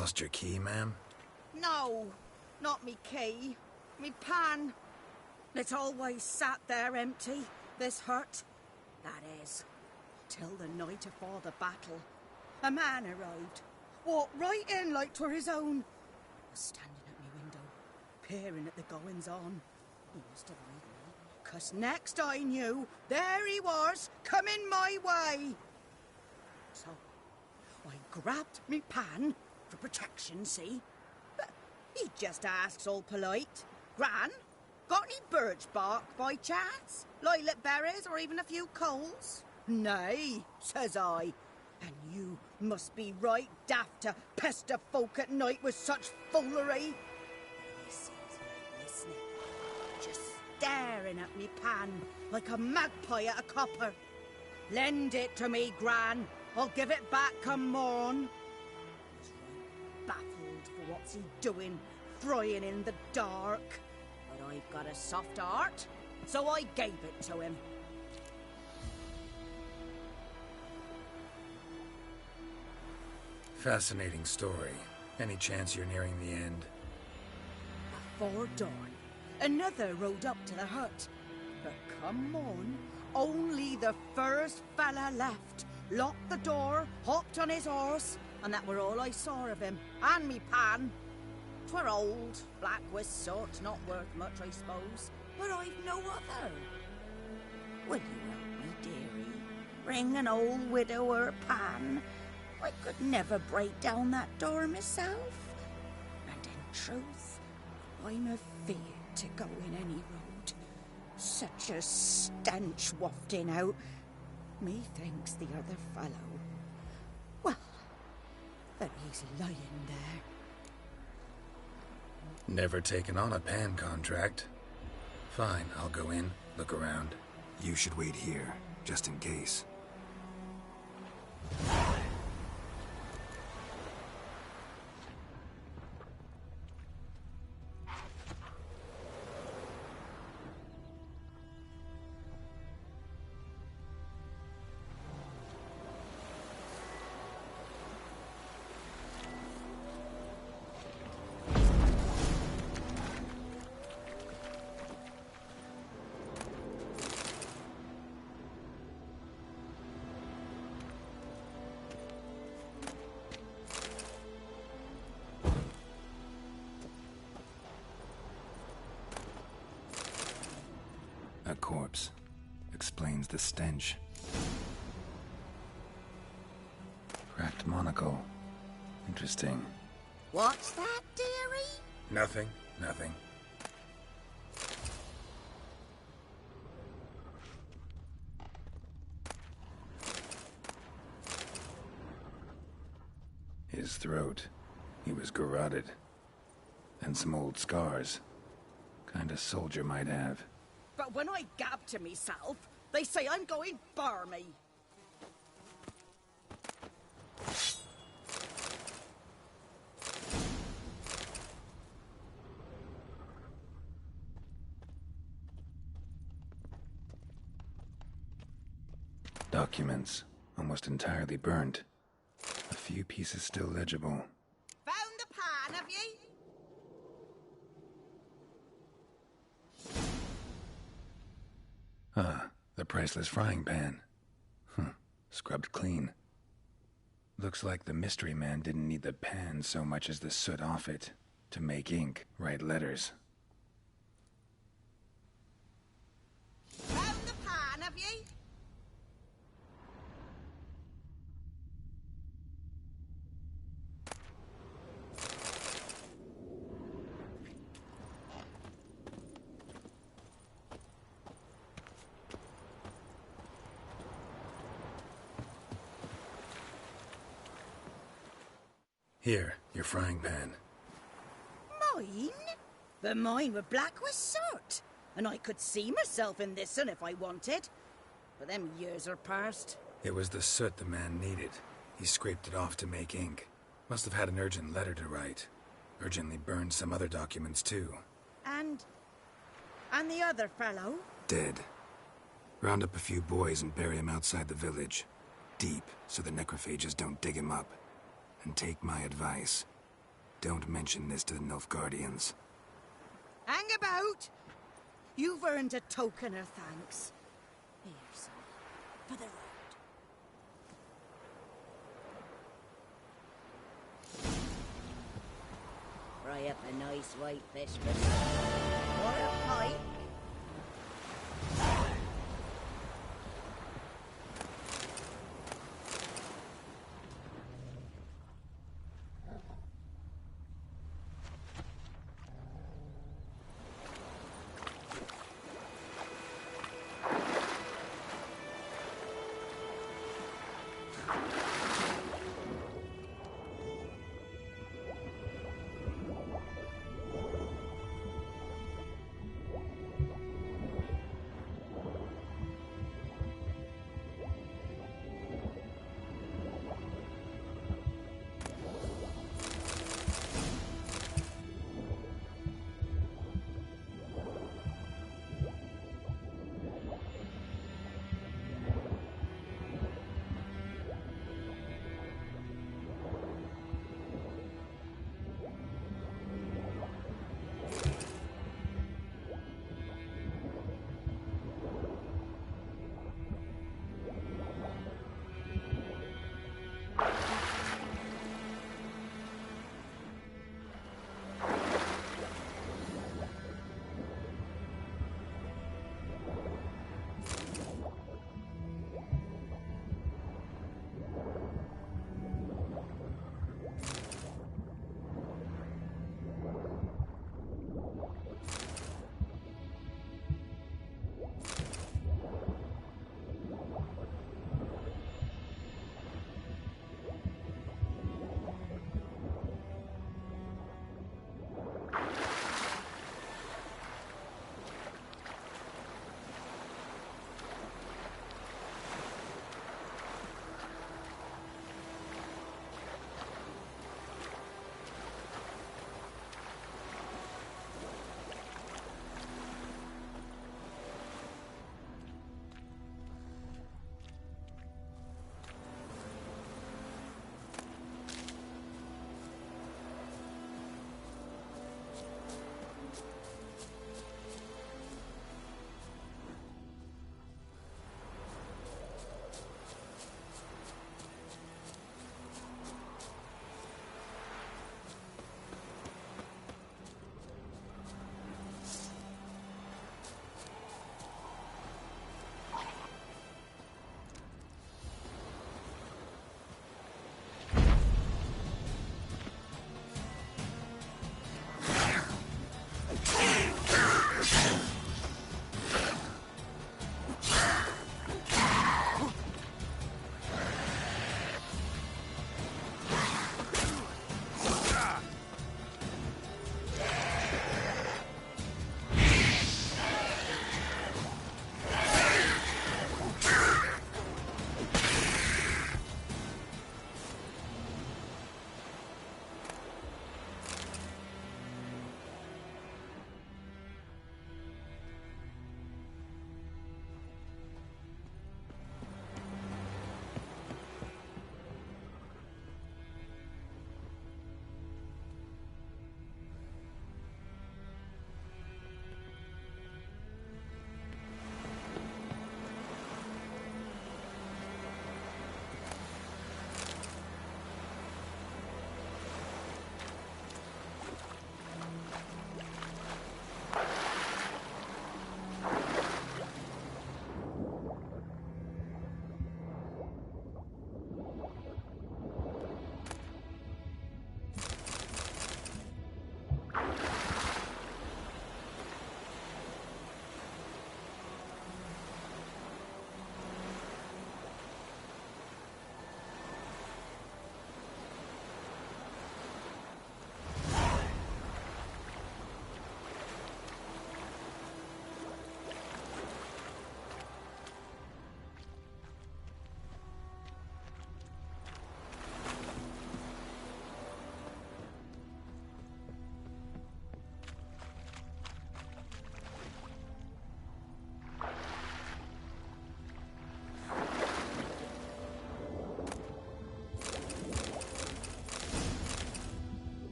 Lost your key, ma'am? No, not me key. Me pan. It's always sat there empty, this hut. That is, till the night afore the battle. A man arrived, walked right in like 'twere his own. Was standing at me window, peering at the goings-on. He must have eyed me, 'cause next I knew, there he was, coming my way. So, I grabbed me pan, for protection, see? But he just asks all polite, Gran, got any birch bark by chance? Lilac berries or even a few coals? Nay, says I. And you must be right daft to pester folk at night with such foolery. He sits listening, just staring at me pan like a magpie at a copper. Lend it to me, Gran. I'll give it back come morn. He's right baffled for what's he doing, frying in the dark. But I've got a soft heart, so I gave it to him. Fascinating story. Any chance you're nearing the end? Before dawn, another rode up to the hut. But come on, only the first fella left. Locked the door, hopped on his horse, and that were all I saw of him. And me pan. 'Twere old, black with soot, not worth much, I suppose. But I've no other. Will you help me, dearie? Bring an old widower pan. I could never break down that door myself. And in truth, I'm afeard to go in any road. Such a stench wafting out. Methinks the other fellow, well, that he's lying there. Never taken on a pan contract. Fine, I'll go in, look around. You should wait here, just in case. A corpse. Explains the stench. Cracked monocle. Interesting. What's that, dearie? Nothing. His throat. He was garroted. And some old scars. Kind of soldier might have. But when I gab to myself, they say I'm going barmy. Documents, almost entirely burnt. A few pieces still legible. Found the pan, have ye? Ah, the priceless frying pan. Scrubbed clean. Looks like the mystery man didn't need the pan so much as the soot off it to make ink, write letters. Found the pan, have ye? Here, your frying pan. Mine? But mine were black with soot, and I could see myself in this one if I wanted. But them years are past. It was the soot the man needed. He scraped it off to make ink. Must have had an urgent letter to write. Urgently burned some other documents too. And the other fellow? Dead. Round up a few boys and bury him outside the village. Deep, so the necrophages don't dig him up. And take my advice. Don't mention this to the Nilfgaardians. Hang about! You've earned a token of thanks. Here, son, for the road. Fry up a nice white vespers. Or a pike.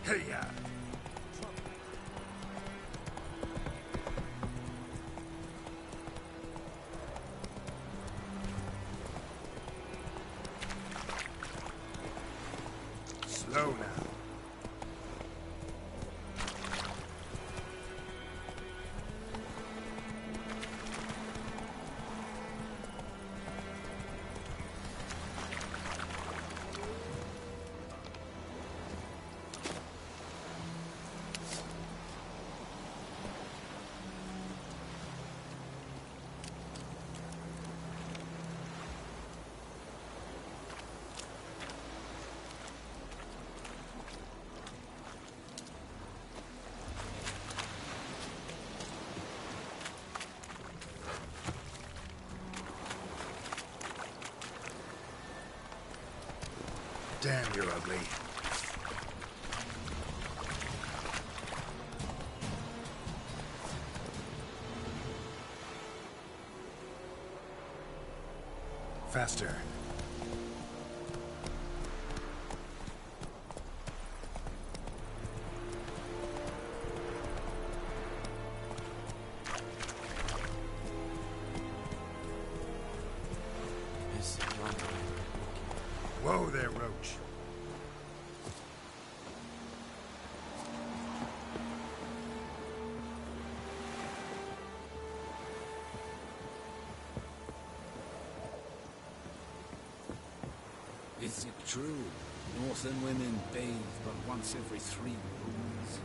Hey-ya! Slow now. Damn, you're ugly. Faster. Whoa there, Roach. Is it true? Northern women bathe but once every 3 moons.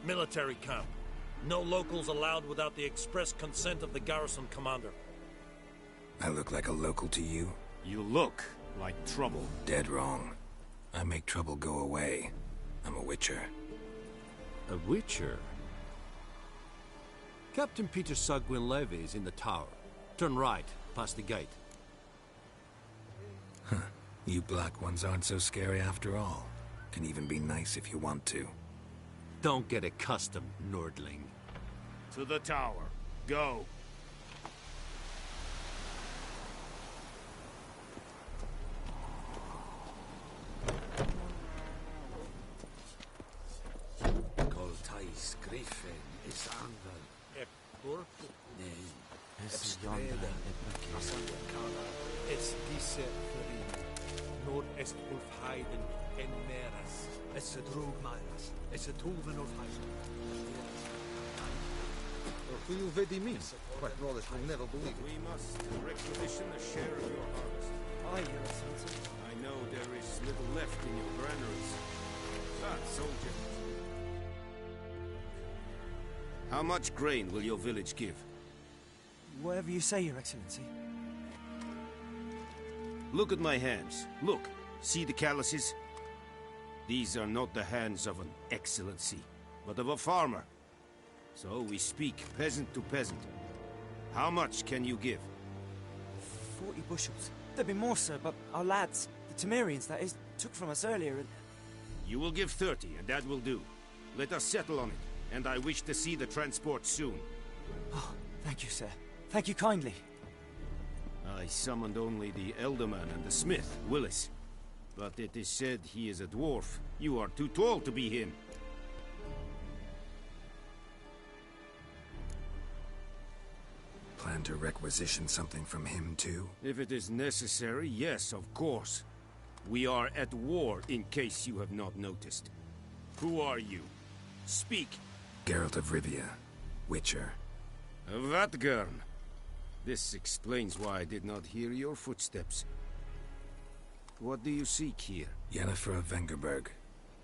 Military camp. No locals allowed without the express consent of the garrison commander. I look like a local to you? You look like trouble. Dead wrong. I make trouble go away. I'm a witcher. A witcher? Captain Peter Sagwin Levy is in the tower. Turn right, past the gate. Huh. You black ones aren't so scary after all. Can even be nice if you want to. Don't get accustomed, Nordling. To the tower. Go. Coltais Griffin is Anvel. Es yonder. Es diese Nord-Est Ulfheiden en Meras. Es drog Myras. Es Tulven of Heiden. For you vedi me. My brothers will never believe it. We must requisition a share of your harvest. Aye, Your Excellency. I know there is little left in your granaries. Soldier. How much grain will your village give? Whatever you say, Your Excellency. Look at my hands. Look. See the calluses? These are not the hands of an excellency, but of a farmer. So we speak peasant to peasant. How much can you give? 40 bushels. There'd be more, sir, but our lads, the Temerians, that is, took from us earlier and... You will give 30, and that will do. Let us settle on it, and I wish to see the transport soon. Oh, thank you, sir. Thank you kindly. I summoned only the Elderman and the smith, Willis. But it is said he is a dwarf. You are too tall to be him. Plan to requisition something from him, too? If it is necessary, yes, of course. We are at war, in case you have not noticed. Who are you? Speak. Geralt of Rivia, Witcher. Vatgern. This explains why I did not hear your footsteps. What do you seek here? Yennefer of Vengerberg.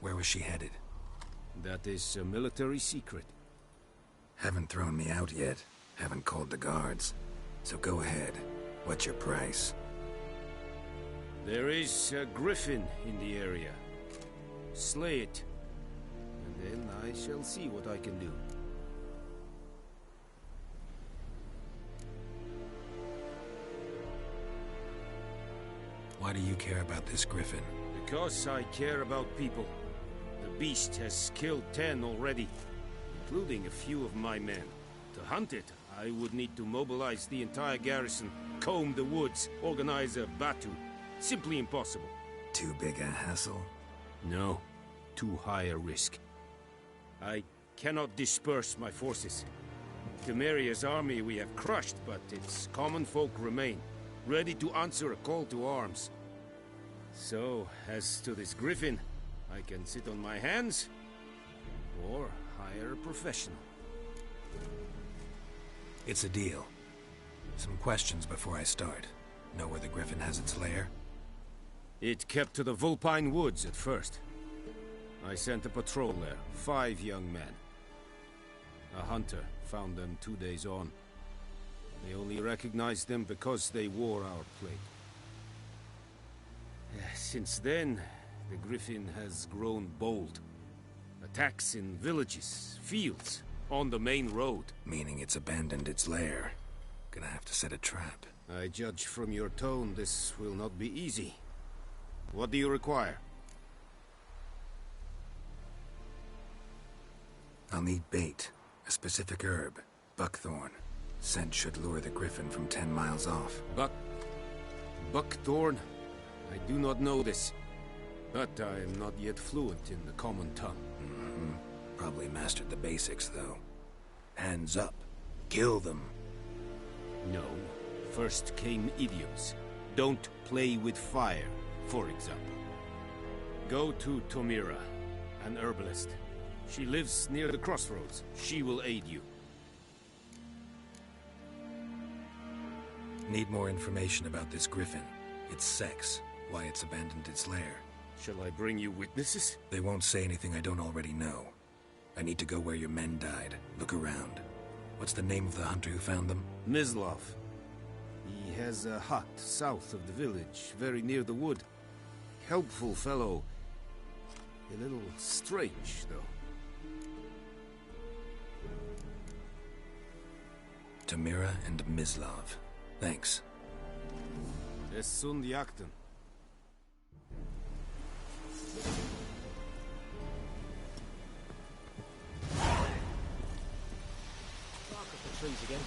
Where was she headed? That is a military secret. Haven't thrown me out yet. Haven't called the guards. So go ahead. What's your price? There is a griffin in the area. Slay it. And then I shall see what I can do. Why do you care about this griffin? Because I care about people. The beast has killed 10 already, including a few of my men. To hunt it, I would need to mobilize the entire garrison, comb the woods, organize a batu. Simply impossible. Too big a hassle? No. Too high a risk. I cannot disperse my forces. Temeria's army we have crushed, but its common folk remain, ready to answer a call to arms. So, as to this griffin, I can sit on my hands, or hire a professional. It's a deal. Some questions before I start. Know where the griffin has its lair? It kept to the Vulpine Woods at first. I sent a patrol there, 5 young men. A hunter found them 2 days on. They only recognized them because they wore our plate. Since then, the griffin has grown bold. Attacks in villages, fields, on the main road. Meaning it's abandoned its lair. Gonna have to set a trap. I judge from your tone this will not be easy. What do you require? I'll need bait. A specific herb. Buckthorn. Scent should lure the griffin from 10 miles off. Buckthorn? I do not know this. But I am not yet fluent in the common tongue. Mm-hmm. Probably mastered the basics, though. Hands up. Kill them. No. First came idioms. Don't play with fire, for example. Go to Tomira, an herbalist. She lives near the crossroads. She will aid you. Need more information about this griffin. Its sex. Why it's abandoned its lair. Shall I bring you witnesses? They won't say anything I don't already know. I need to go where your men died. Look around. What's the name of the hunter who found them? Mislav. He has a hut south of the village, very near the wood. Helpful fellow. A little strange, though. Tomira and Mislav. Thanks. Es sunt jakten. Bark up the trees again.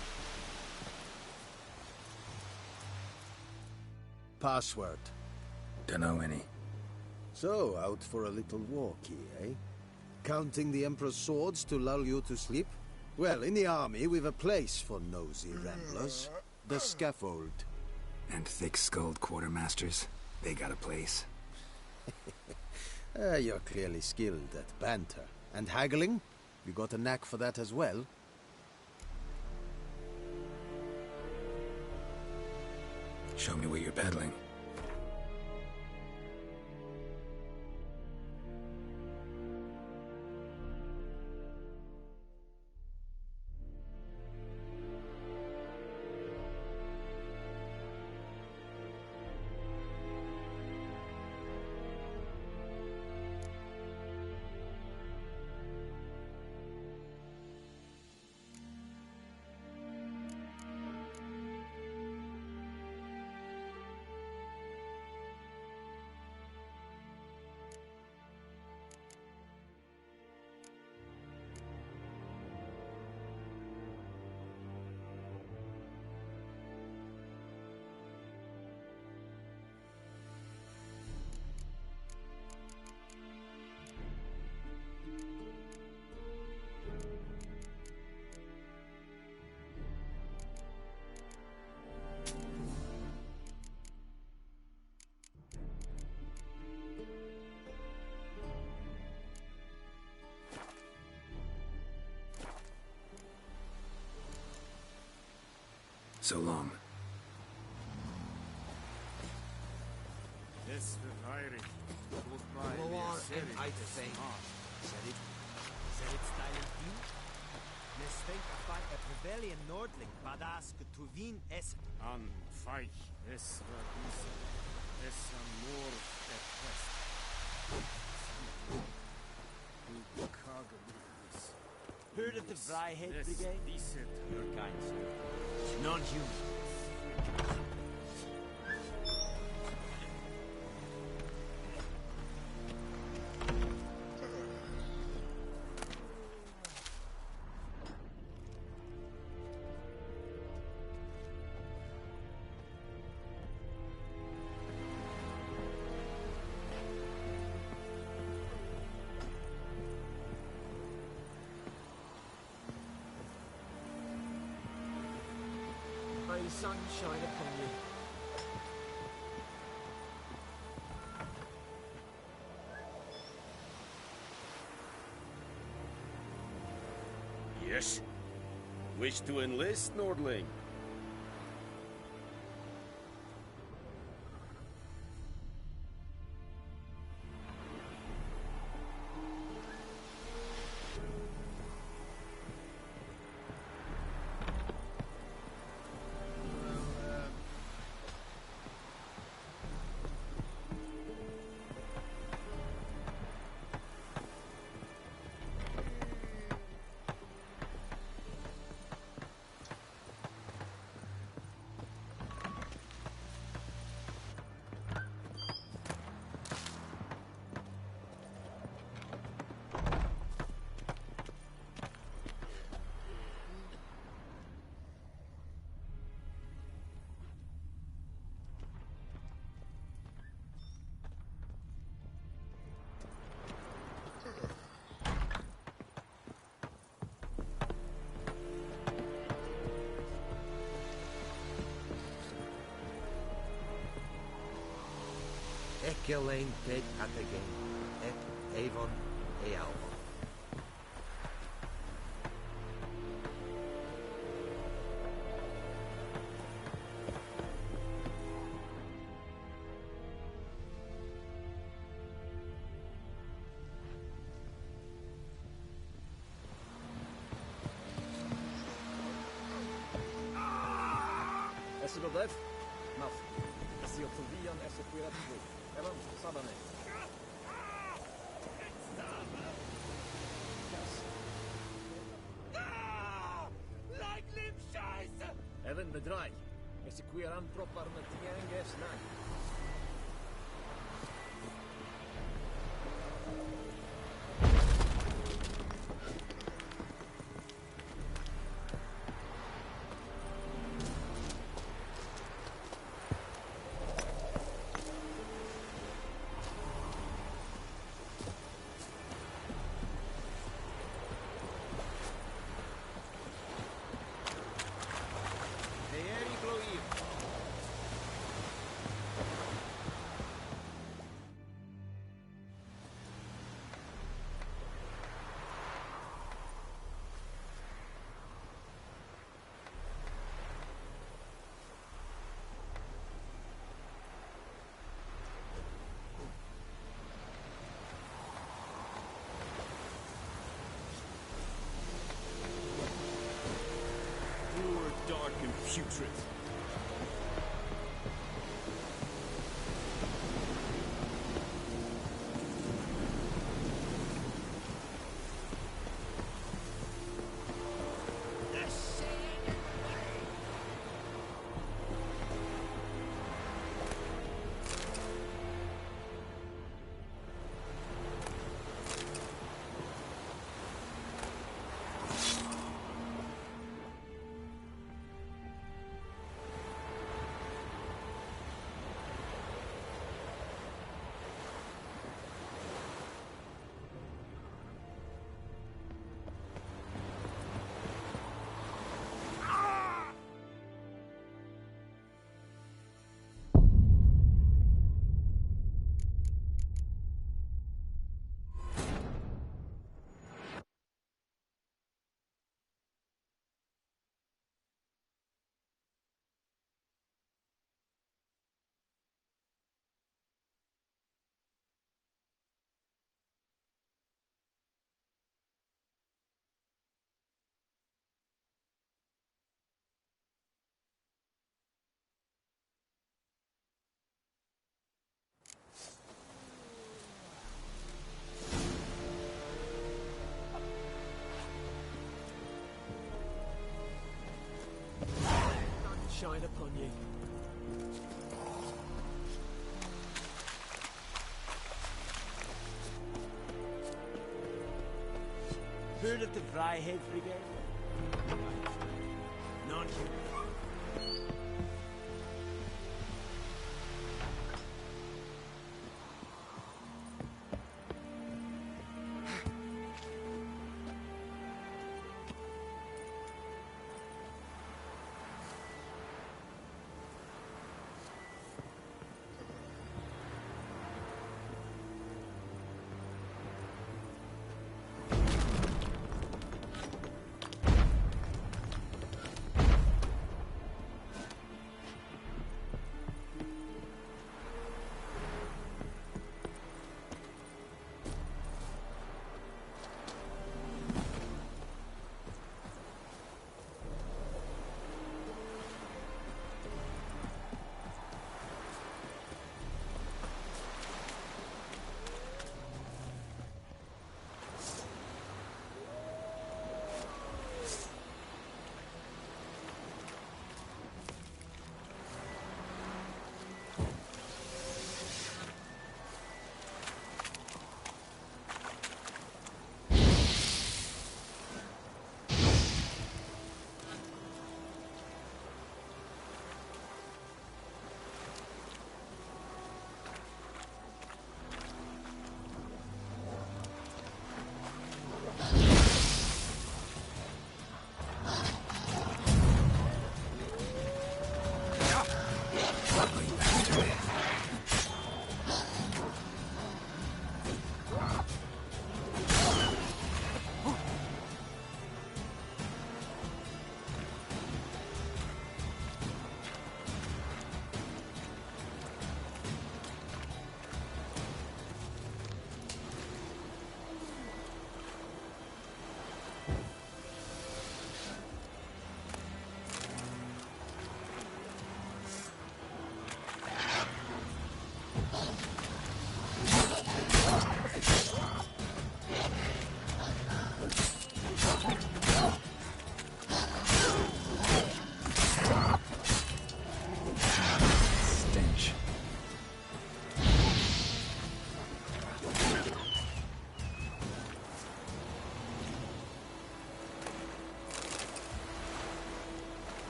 Password. Dunno any. So, out for a little walkie, eh? Counting the Emperor's swords to lull you to sleep? Well, in the army, we've a place for nosy ramblers. The scaffold. And thick-skulled quartermasters. They got a place. You're clearly skilled at banter. And haggling? You got a knack for that as well? Show me what you're peddling. So long. Rebellion Nordling, Badask, Tuvin, Es. An Feich, Es Verguse, Es Amor, et Pest. Heard of the Vryhead Brigade? Your kind, sir. Non-human. May the sun shine upon you. Yes? Wish to enlist, Nordling? Ekelein ted atagain, et avon ealvon. Est-ce le bref? Maf. Si observieren es se puede hacer. Evan, sábane. Like limb scheiße! Evan, bedraai. Es se queeran proper met tianges na. Dark and putrid. Shine upon you. Heard of the Vryhead Brigade? None.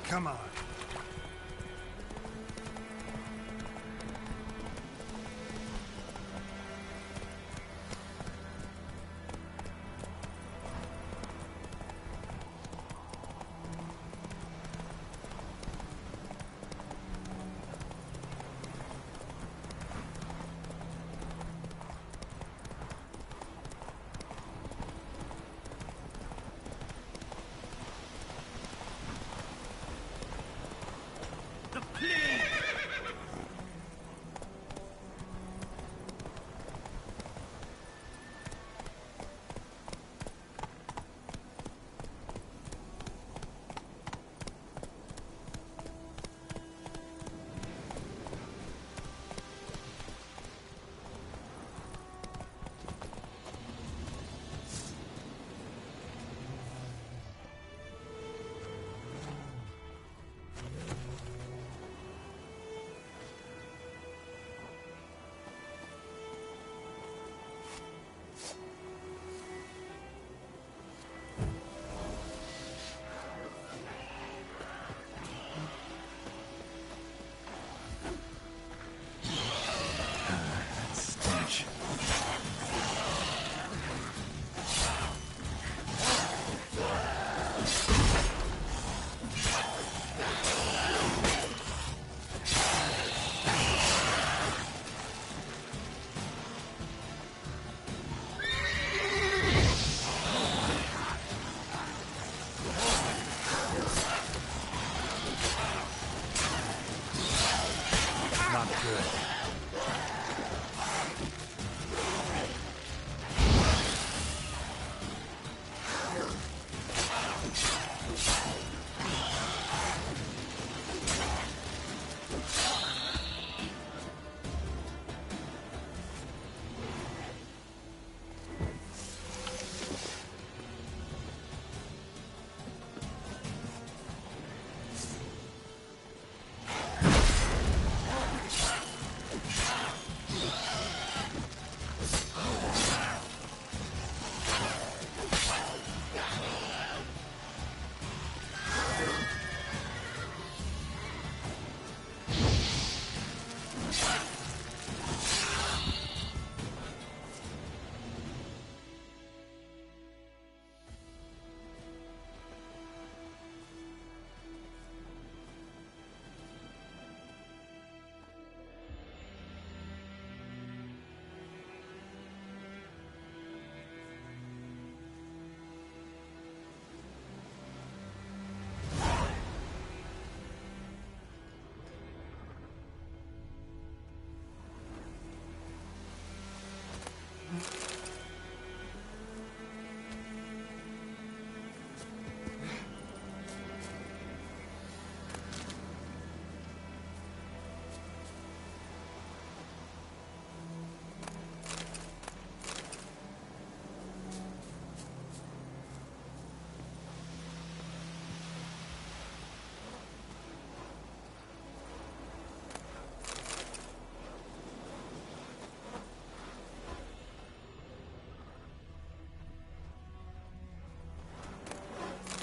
Come on.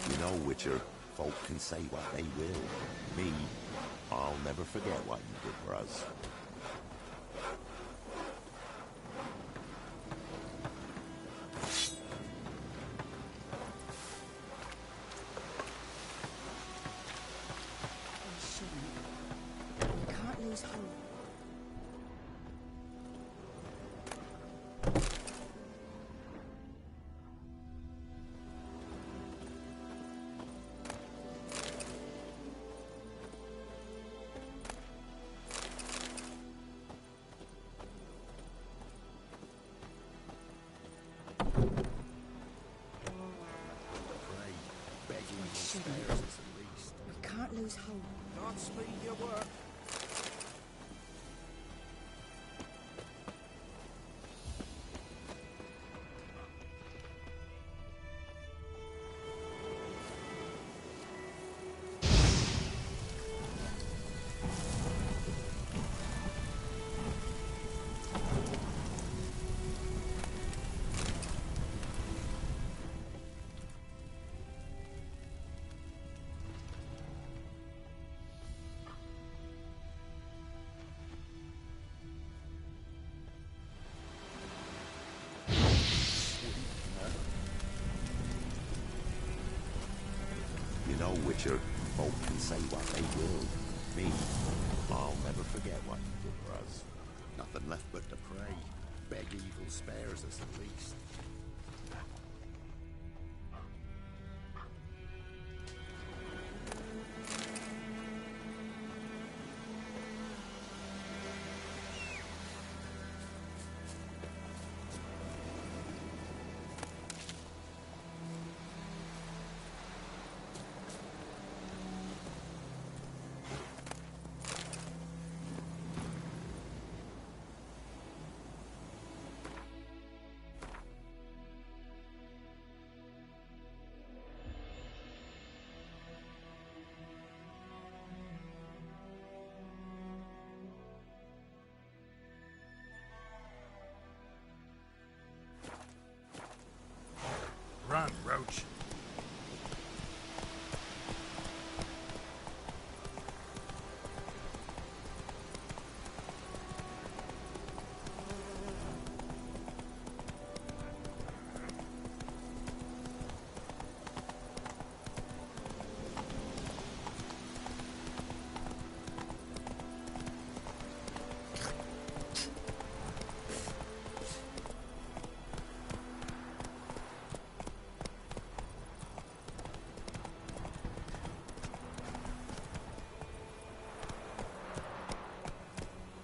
You know, Witcher, folk can say what they will. Me, I'll never forget what you did for us. We can't lose hope. We can't lose hope. Godspeed your work. Witcher. Folk can say what they will. Me, I'll never forget what you did for us. Nothing left but to pray. Beg evil spares us at least. Run, Roach.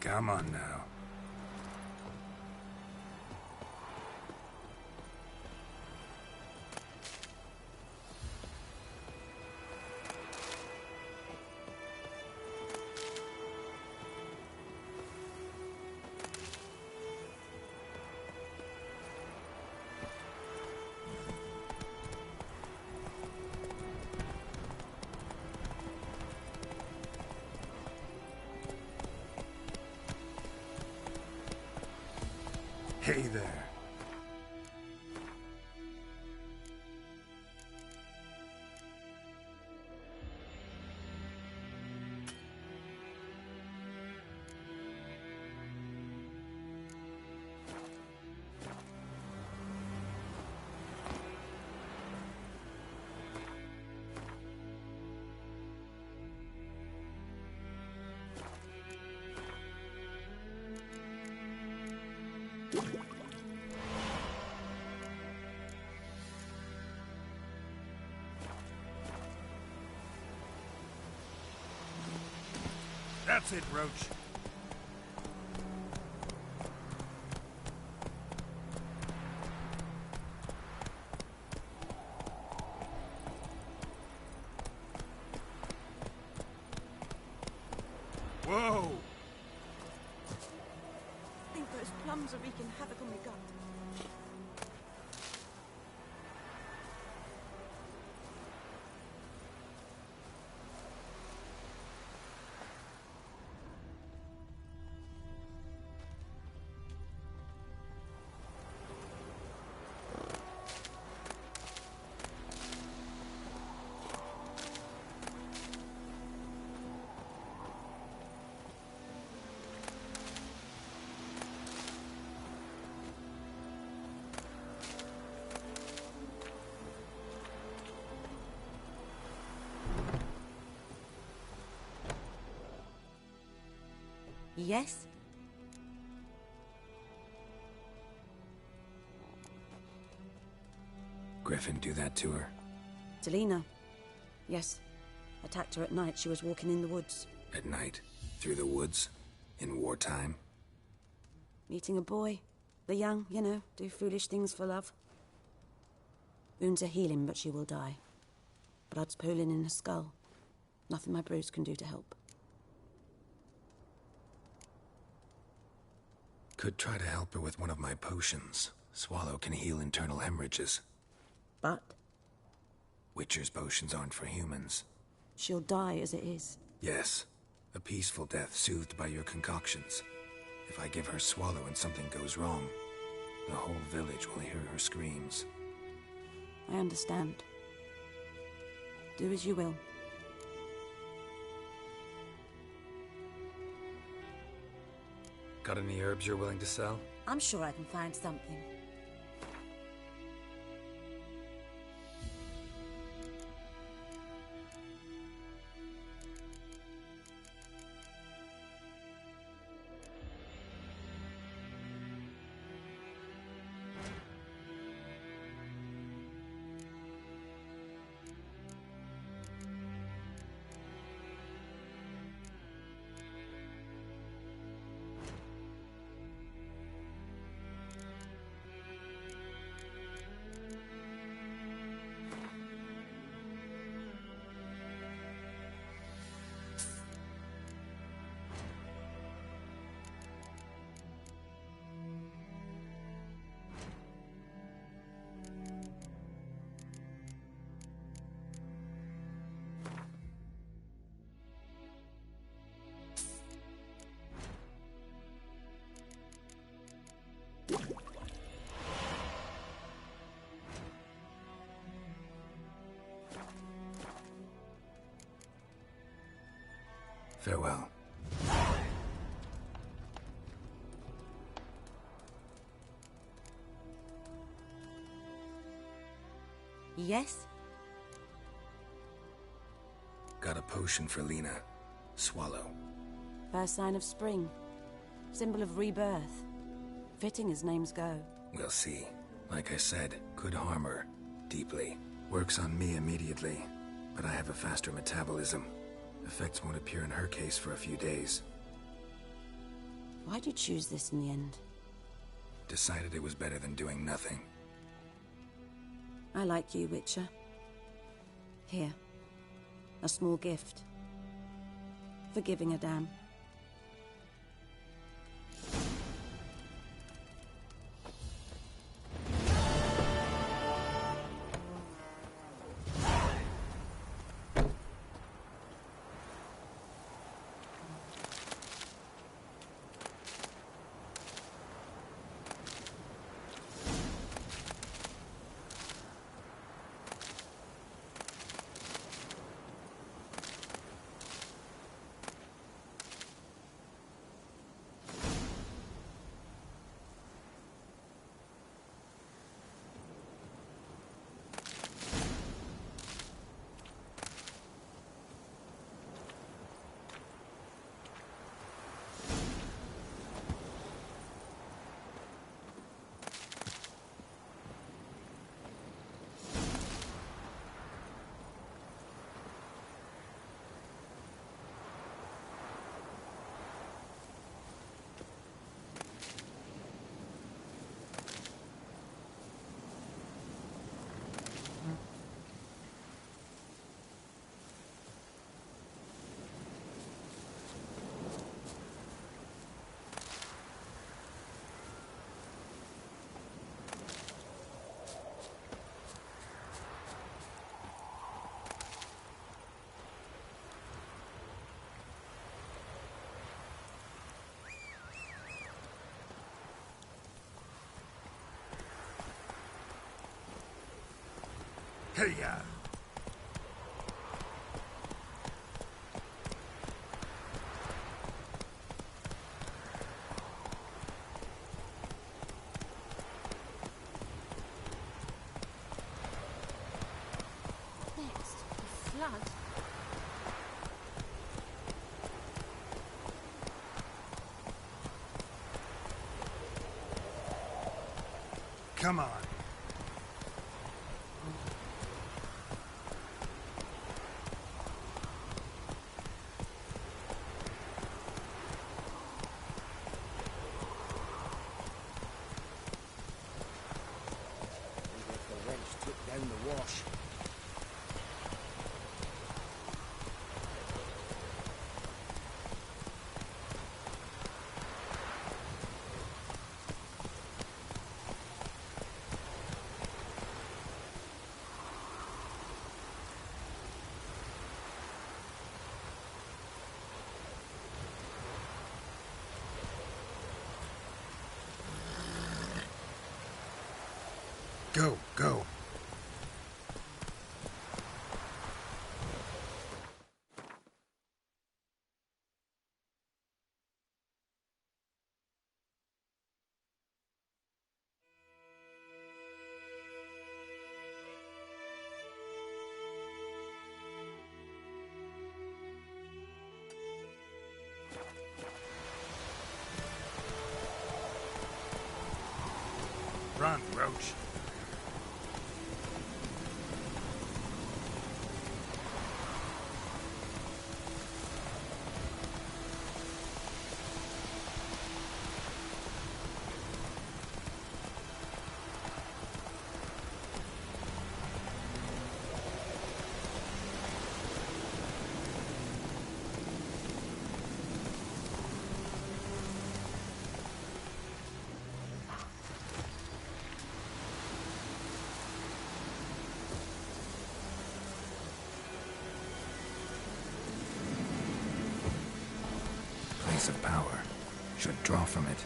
Come on now. Hey there. That's it, Roach. Whoa! I think those plums are wreaking havoc on my gut. Yes? Griffin do that to her? Delina. Yes. Attacked her at night. She was walking in the woods. At night? Through the woods? In wartime? Meeting a boy. The young, you know, do foolish things for love. Wounds are healing, but she will die. Blood's pooling in her skull. Nothing my bruise can do to help. Could try to help her with one of my potions. Swallow can heal internal hemorrhages. But? Witcher's potions aren't for humans. She'll die as it is. Yes. A peaceful death soothed by your concoctions. If I give her Swallow and something goes wrong, the whole village will hear her screams. I understand. Do as you will. Got any herbs you're willing to sell? I'm sure I can find something. Farewell. Yes? Got a potion for Lena. Swallow. First sign of spring. Symbol of rebirth. Fitting as names go. We'll see. Like I said, could harm her. Deeply. Works on me immediately. But I have a faster metabolism. Effects won't appear in her case for a few days. Why'd you choose this in the end? Decided it was better than doing nothing. I like you, Witcher. Here. A small gift. For giving a damn. Hey-ya! Next, the flood. Come on. Down the wash. Go, go. Run, Roach. Place of power. Should draw from it.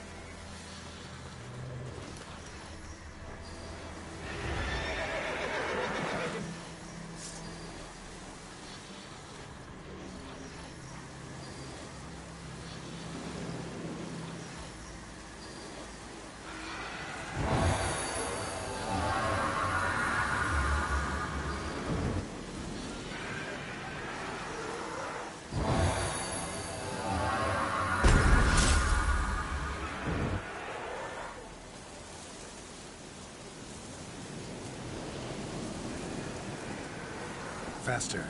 Faster.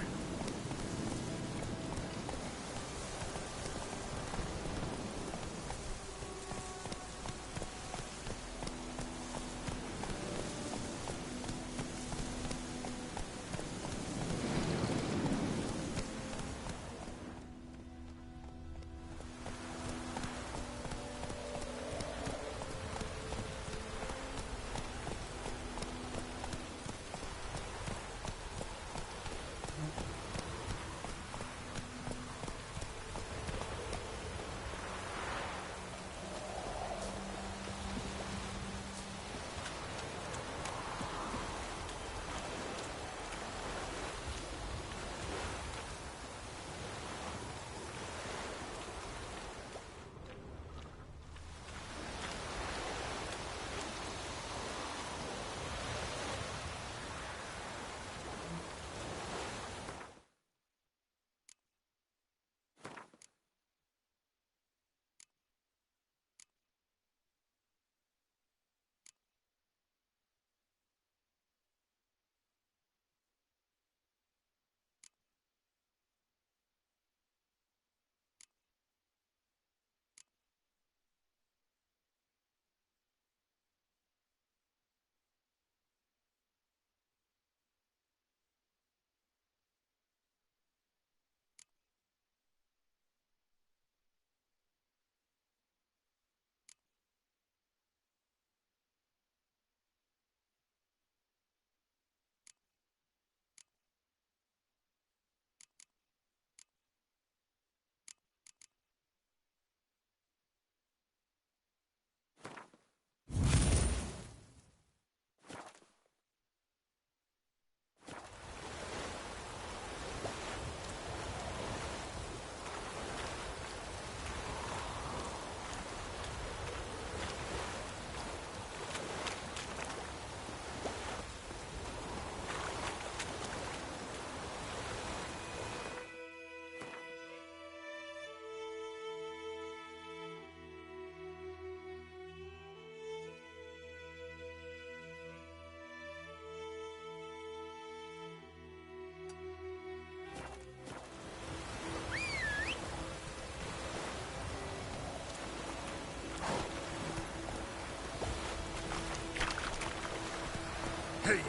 Hey,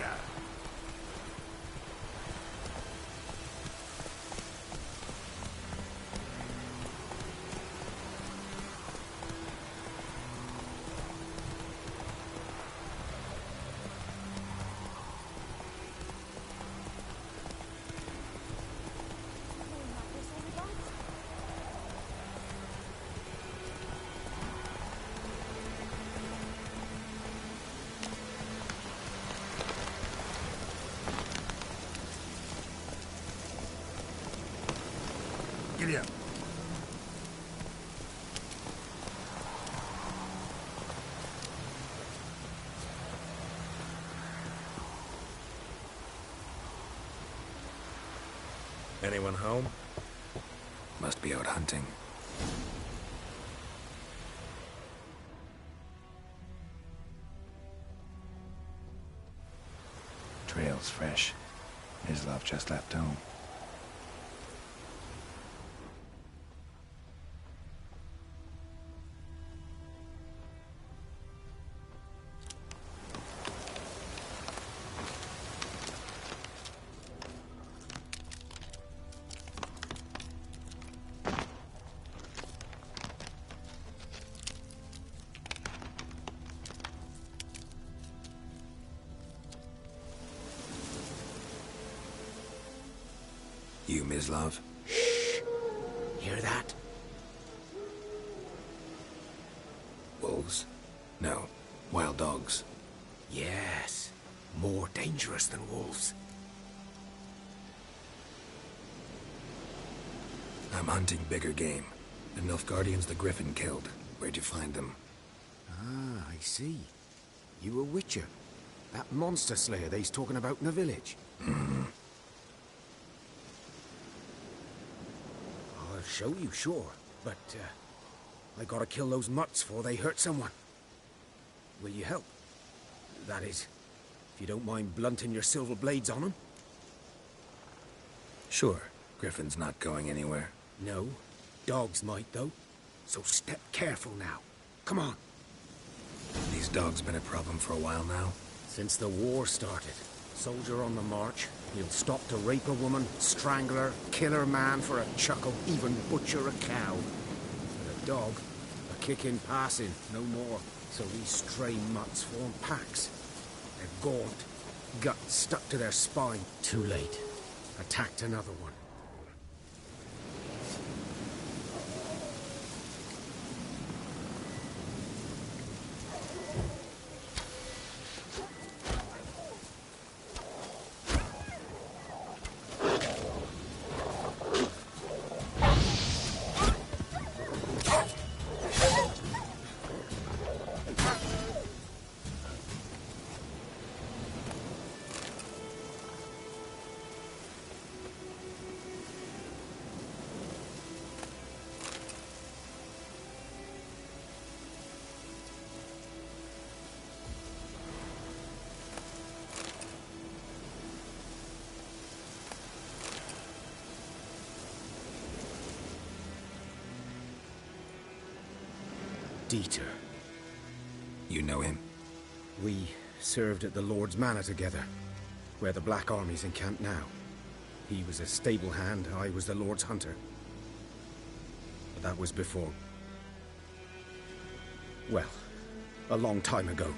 Giddy up. Anyone home? Must be out hunting. Trail's fresh. Mislav just left home. You, Mislav? Shh! Hear that? Wolves? No. Wild dogs. Yes. More dangerous than wolves. I'm hunting bigger game. The Nilfgaardians the Griffin killed. Where'd you find them? Ah, I see. You a witcher. That monster slayer they's talking about in the village. Hmm. I'll show you, sure. But, I gotta kill those mutts before they hurt someone. Will you help? That is, if you don't mind blunting your silver blades on them. Sure, Griffin's not going anywhere. No. Dogs might, though. So step careful now. Come on. These dogs been a problem for a while now? Since the war started. Soldier on the march. He'll stop to rape a woman, strangle her, kill her man for a chuckle, even butcher a cow. But a dog, a kick in passing, no more. So these stray mutts form packs. They're gaunt, guts stuck to their spine. Too late. Attacked another one. Dieter. You know him? We served at the Lord's Manor together, where the Black Army's encamped now. He was a stable hand, I was the Lord's hunter. But that was before... well, a long time ago.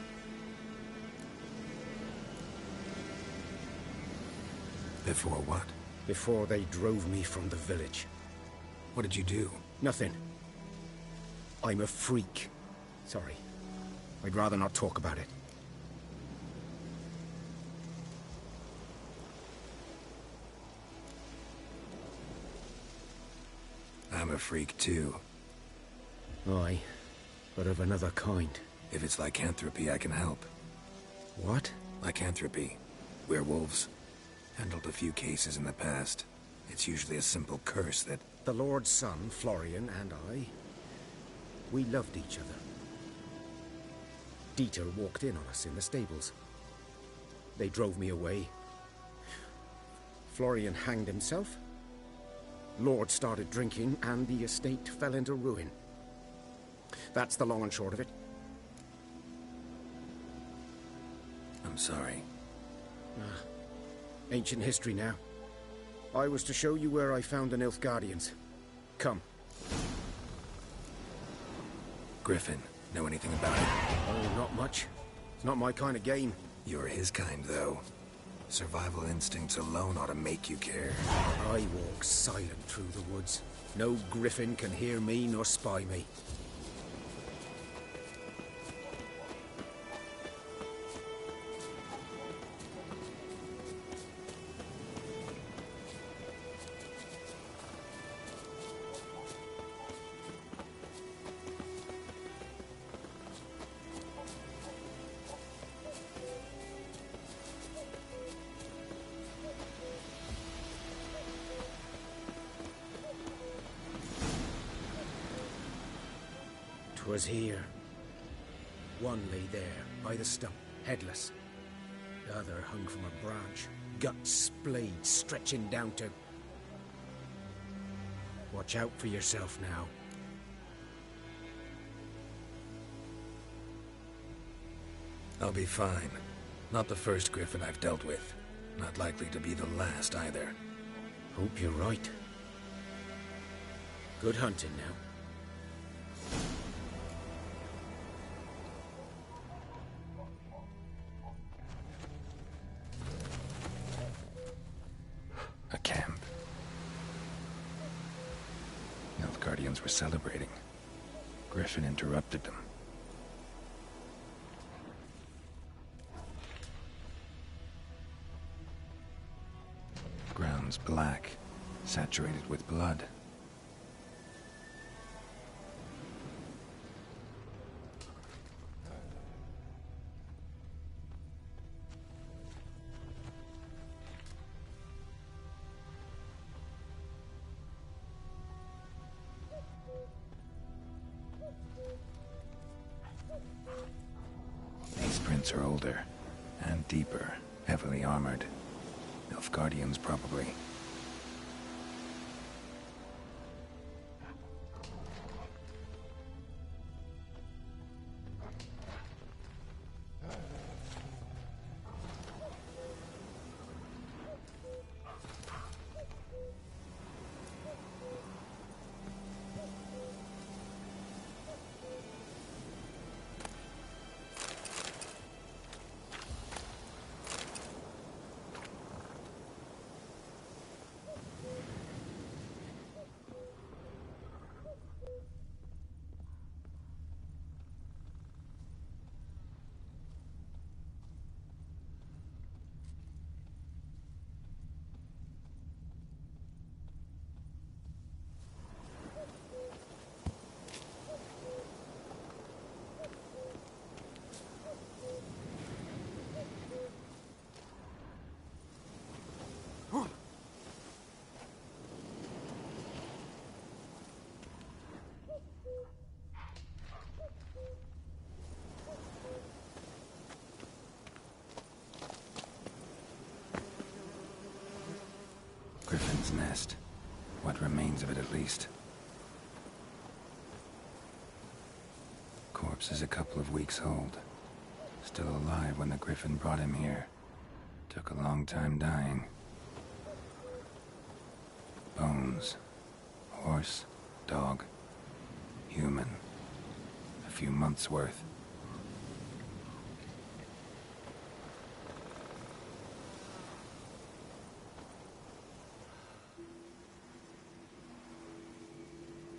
Before what? Before they drove me from the village. What did you do? Nothing. I'm a freak. Sorry. I'd rather not talk about it. I'm a freak too. Aye, but of another kind. If it's lycanthropy, I can help. What? Lycanthropy. Werewolves. Handled a few cases in the past. It's usually a simple curse that... The Lord's son, Florian, and I... we loved each other. Dieter walked in on us in the stables. They drove me away. Florian hanged himself. Lord started drinking, and the estate fell into ruin. That's the long and short of it. I'm sorry. Ancient history now. I was to show you where I found the Nilfgaardians. Come. Griffin, know anything about it? Oh, not much. It's not my kind of game. You're his kind, though. Survival instincts alone ought to make you care. I walk silent through the woods. No griffin can hear me nor spy me. Was here. One lay there, by the stump, headless. The other hung from a branch, guts splayed, stretching down to... Watch out for yourself now. I'll be fine. Not the first griffin I've dealt with. Not likely to be the last, either. Hope you're right. Good hunting now. Nilfgaardians were celebrating. Griffin interrupted them. Ground's black, saturated with blood. Are older and deeper, heavily armored. Nilfgaardians, probably. nest. What remains of it, at least. Corpse is a couple of weeks old. Still alive when the Griffin brought him here. Took a long time dying. Bones. Horse, dog, human. A few months' worth.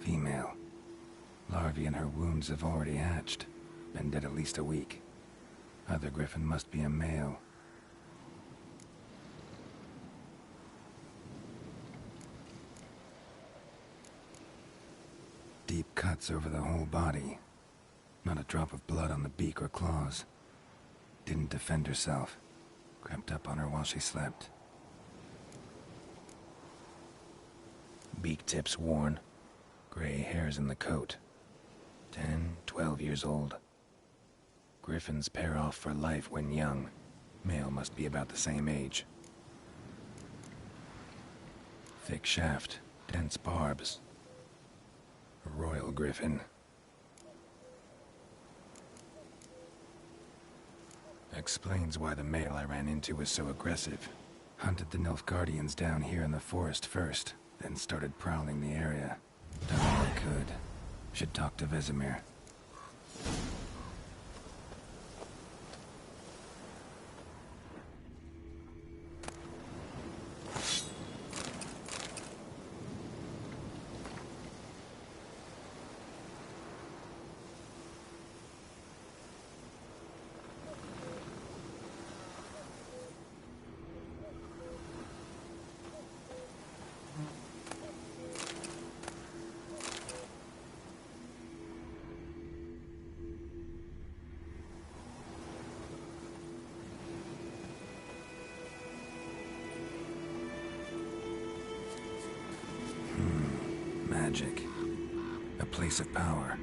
Female. Larvae in her wounds have already hatched. Been dead at least a week. Other Griffin must be a male. Deep cuts over the whole body. Not a drop of blood on the beak or claws. Didn't defend herself. Crept up on her while she slept. Beak tips worn. Gray hairs in the coat. 10, 12 years old. Griffins pair off for life when young. Male must be about the same age. Thick shaft, dense barbs. A royal griffin. Explains why the male I ran into was so aggressive. Hunted the Nilfgaardians down here in the forest first, then started prowling the area. Done all I could. Should talk to Vesemir. Magic. A place of power.